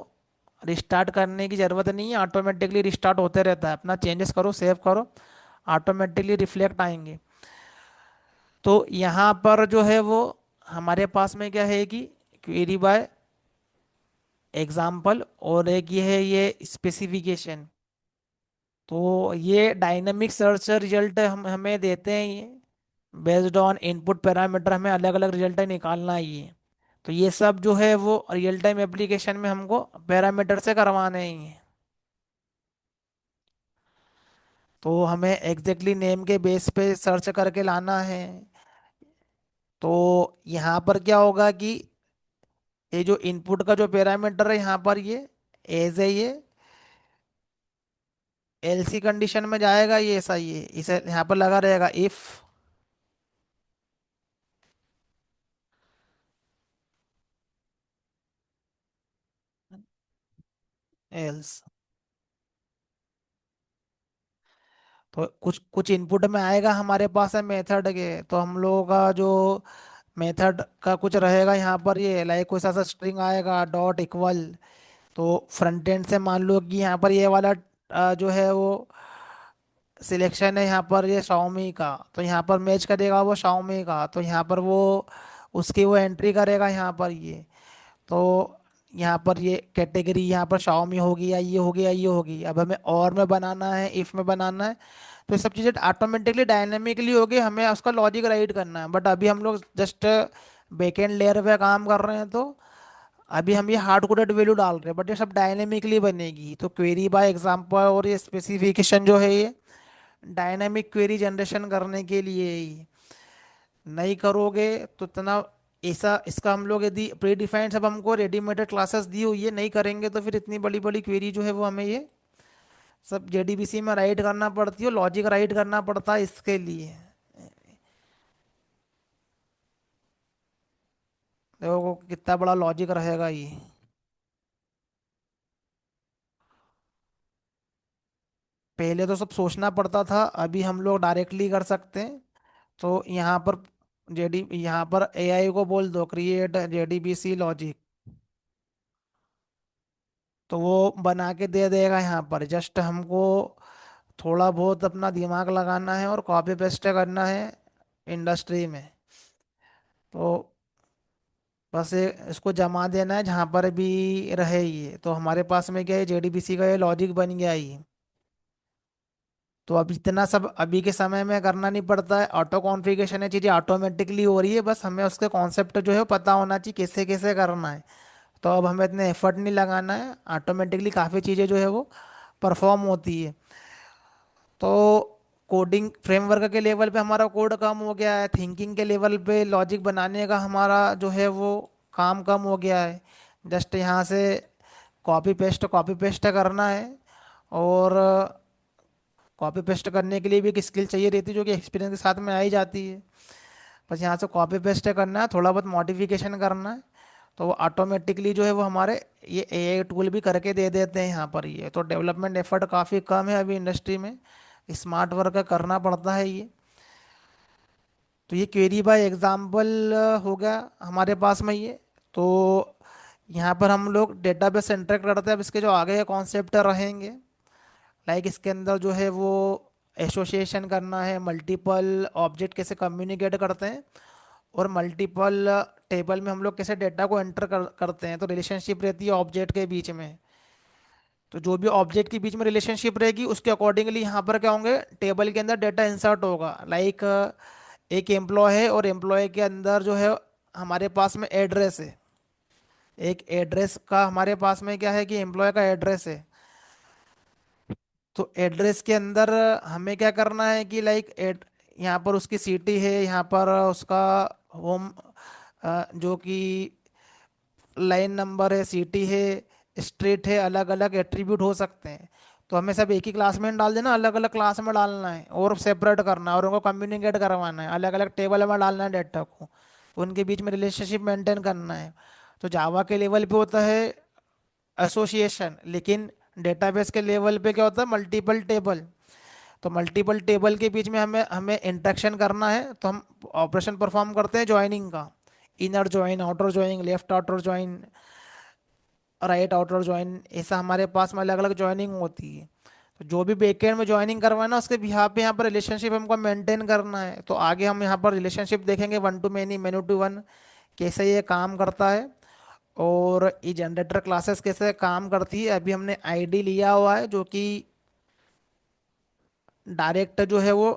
रिस्टार्ट करने की ज़रूरत नहीं है, ऑटोमेटिकली रिस्टार्ट होते रहता है। अपना चेंजेस करो, सेव करो, ऑटोमेटिकली रिफ्लेक्ट आएंगे। तो यहाँ पर जो है वो हमारे पास में क्या है कि क्वेरी बाय एग्जाम्पल, और एक ये है ये स्पेसिफिकेशन। तो ये डायनेमिक सर्च रिजल्ट हम हमें देते हैं ये, बेस्ड ऑन इनपुट पैरामीटर हमें अलग अलग रिजल्ट निकालना है ये। तो ये सब जो है वो रियल टाइम एप्लीकेशन में हमको पैरामीटर से करवाने ही हैं। तो हमें एग्जैक्टली नेम के बेस पे सर्च करके लाना है। तो यहाँ पर क्या होगा कि ये जो इनपुट का जो पैरामीटर है यहाँ पर ये एज है, ये एलसी कंडीशन में जाएगा, ये ऐसा ये इसे यहाँ पर लगा रहेगा इफ एल्स। तो कुछ कुछ इनपुट में आएगा हमारे पास है मेथड के, तो हम लोगों का जो मेथड का कुछ रहेगा यहाँ पर ये लाइक कोई सा स्ट्रिंग आएगा डॉट इक्वल। तो फ्रंट एंड से मान लो कि यहाँ पर ये वाला जो है वो सिलेक्शन है यहाँ पर ये Xiaomi का, तो यहाँ पर मैच करेगा वो Xiaomi का, तो यहाँ पर वो उसकी वो एंट्री करेगा यहाँ पर ये। तो यहाँ पर ये कैटेगरी यहाँ पर Xiaomi होगी या ये होगी या ये होगी। अब हमें और में बनाना है, इफ में बनाना है, तो ये सब चीज़ें ऑटोमेटिकली डायनेमिकली होगी, हमें उसका लॉजिक राइट करना है। बट अभी हम लोग जस्ट बैकएंड लेयर पे काम कर रहे हैं, तो अभी हम ये हार्ड कोडेड वैल्यू डाल रहे हैं, बट ये सब डायनेमिकली बनेगी। तो क्वेरी बाय एग्जांपल और ये स्पेसिफिकेशन जो है ये डायनेमिक क्वेरी जनरेशन करने के लिए ही। नहीं करोगे तो इतना ऐसा इसका हम लोग यदि प्री डिफाइंड सब हमको रेडीमेड क्लासेस दी हुई है, नहीं करेंगे तो फिर इतनी बड़ी बड़ी क्वेरी जो है वो हमें ये सब जेडीबीसी में राइट करना पड़ती है, लॉजिक राइट करना पड़ता है इसके लिए। देखो कितना बड़ा लॉजिक रहेगा ये। पहले तो सब सोचना पड़ता था, अभी हम लोग डायरेक्टली कर सकते हैं। तो यहाँ पर जेडी यहाँ पर एआई को बोल दो क्रिएट जेडीबीसी लॉजिक, तो वो बना के दे देगा। यहाँ पर जस्ट हमको थोड़ा बहुत अपना दिमाग लगाना है और कॉपी पेस्ट करना है इंडस्ट्री में। तो बस इसको जमा देना है जहाँ पर भी रहे ये। तो हमारे पास में क्या है, जेडीबीसी का ये लॉजिक बन गया ये। तो अब इतना सब अभी के समय में करना नहीं पड़ता है, ऑटो कॉन्फ़िगरेशन है, चीज़ें ऑटोमेटिकली हो रही है, बस हमें उसके कॉन्सेप्ट जो है वो पता होना चाहिए कैसे कैसे करना है। तो अब हमें इतने एफर्ट नहीं लगाना है, ऑटोमेटिकली काफ़ी चीज़ें जो है वो परफॉर्म होती है। तो कोडिंग फ्रेमवर्क के लेवल पे हमारा कोड कम हो गया है, थिंकिंग के लेवल पे लॉजिक बनाने का हमारा जो है वो काम कम हो गया है। जस्ट यहाँ से कॉपी पेस्ट करना है। और कॉपी पेस्ट करने के लिए भी एक स्किल चाहिए रहती है, जो कि एक्सपीरियंस के साथ में आ ही जाती है। बस यहाँ से कॉपी पेस्ट करना है, थोड़ा बहुत मॉडिफिकेशन करना है, तो वो ऑटोमेटिकली जो है वो हमारे ये एआई टूल भी करके दे देते हैं यहाँ पर। ये तो डेवलपमेंट एफर्ट काफ़ी कम है अभी इंडस्ट्री में, स्मार्ट वर्क करना पड़ता है ये। तो ये क्वेरी बाय एग्जाम्पल हो गया हमारे पास में ये। तो यहाँ पर हम लोग डेटाबेस से इंटरेक्ट करते हैं। अब इसके जो आगे के कॉन्सेप्ट रहेंगे, लाइक इसके अंदर जो है वो एसोसिएशन करना है, मल्टीपल ऑब्जेक्ट कैसे कम्युनिकेट करते हैं, और मल्टीपल टेबल में हम लोग कैसे डेटा को एंटर करते हैं, तो रिलेशनशिप रहती है ऑब्जेक्ट के बीच में। तो जो भी ऑब्जेक्ट के बीच में रिलेशनशिप रहेगी उसके अकॉर्डिंगली यहाँ पर क्या होंगे, टेबल के अंदर डेटा इंसर्ट होगा। लाइक एक एम्प्लॉय है और एम्प्लॉय के अंदर जो है हमारे पास में एड्रेस है। एक एड्रेस का हमारे पास में क्या है कि एम्प्लॉय का एड्रेस है। तो एड्रेस के अंदर हमें क्या करना है कि लाइक एड यहाँ पर उसकी सिटी है, यहाँ पर उसका होम जो कि लाइन नंबर है, सिटी है, स्ट्रीट है, अलग अलग एट्रीब्यूट हो सकते हैं। तो हमें सब एक ही क्लास में डाल देना, अलग अलग क्लास में डालना है और सेपरेट करना है और उनको कम्युनिकेट करवाना है, अलग अलग टेबल में डालना है डेटा को, उनके बीच में रिलेशनशिप मेंटेन करना है। तो जावा के लेवल पे होता है एसोसिएशन, लेकिन डेटाबेस के लेवल पे क्या होता है, मल्टीपल टेबल। तो मल्टीपल टेबल के बीच में हमें हमें इंटरेक्शन करना है, तो हम ऑपरेशन परफॉर्म करते हैं ज्वाइनिंग का। Inner join, outer join, left outer join, right outer join, ऐसा हमारे पास में अलग अलग ज्वाइनिंग होती है। तो जो भी बैकएंड में ज्वाइनिंग करवाना उसके बिहाफ पे यहाँ पर रिलेशनशिप हमको मेंटेन करना है। तो आगे हम यहाँ पर रिलेशनशिप देखेंगे, one to many, many to one, कैसे ये काम करता है, और ये जनरेटर क्लासेस कैसे काम करती है। अभी हमने आईडी लिया हुआ है जो कि डायरेक्ट जो है वो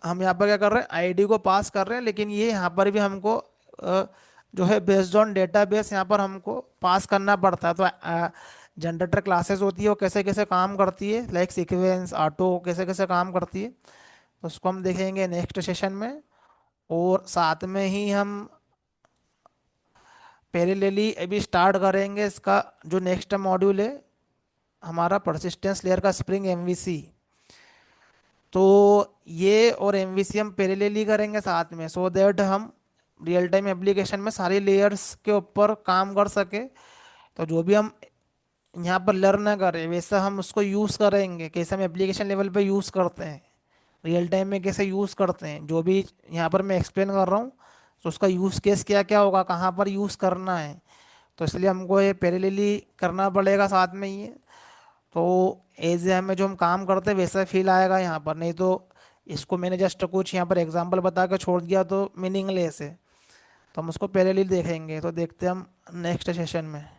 हम यहाँ पर क्या कर रहे हैं, आईडी को पास कर रहे हैं, लेकिन ये यहाँ पर भी हमको जो है बेस्ड ऑन डेटाबेस यहाँ पर हमको पास करना पड़ता है। तो जनरेटर क्लासेस होती है वो कैसे कैसे काम करती है, लाइक सीक्वेंस, ऑटो, कैसे कैसे काम करती है, तो उसको हम देखेंगे नेक्स्ट सेशन में। और साथ में ही हम पैरेलली अभी स्टार्ट करेंगे इसका जो नेक्स्ट मॉड्यूल है हमारा, परसिस्टेंस लेयर का स्प्रिंग एमवीसी। तो ये और एमवीसी हम पैरेलली करेंगे साथ में, सो दैट हम रियल टाइम एप्लीकेशन में सारी लेयर्स के ऊपर काम कर सके। तो जो भी हम यहाँ पर लर्न करें वैसा हम उसको यूज़ करेंगे, कैसे हम एप्लीकेशन लेवल पे यूज़ करते हैं, रियल टाइम में कैसे यूज़ करते हैं, जो भी यहाँ पर मैं एक्सप्लेन कर रहा हूँ, तो उसका यूज़ केस क्या क्या होगा, कहाँ पर यूज़ करना है। तो इसलिए हमको ये पैरेलली करना पड़ेगा साथ में ही। तो एज हमें जो हम काम करते हैं वैसा फील आएगा यहाँ पर, नहीं तो इसको मैंने जस्ट कुछ यहाँ पर एग्जांपल बता के छोड़ दिया तो मीनिंगलेस है। तो हम उसको पैरेलल देखेंगे, तो देखते हैं हम नेक्स्ट सेशन में।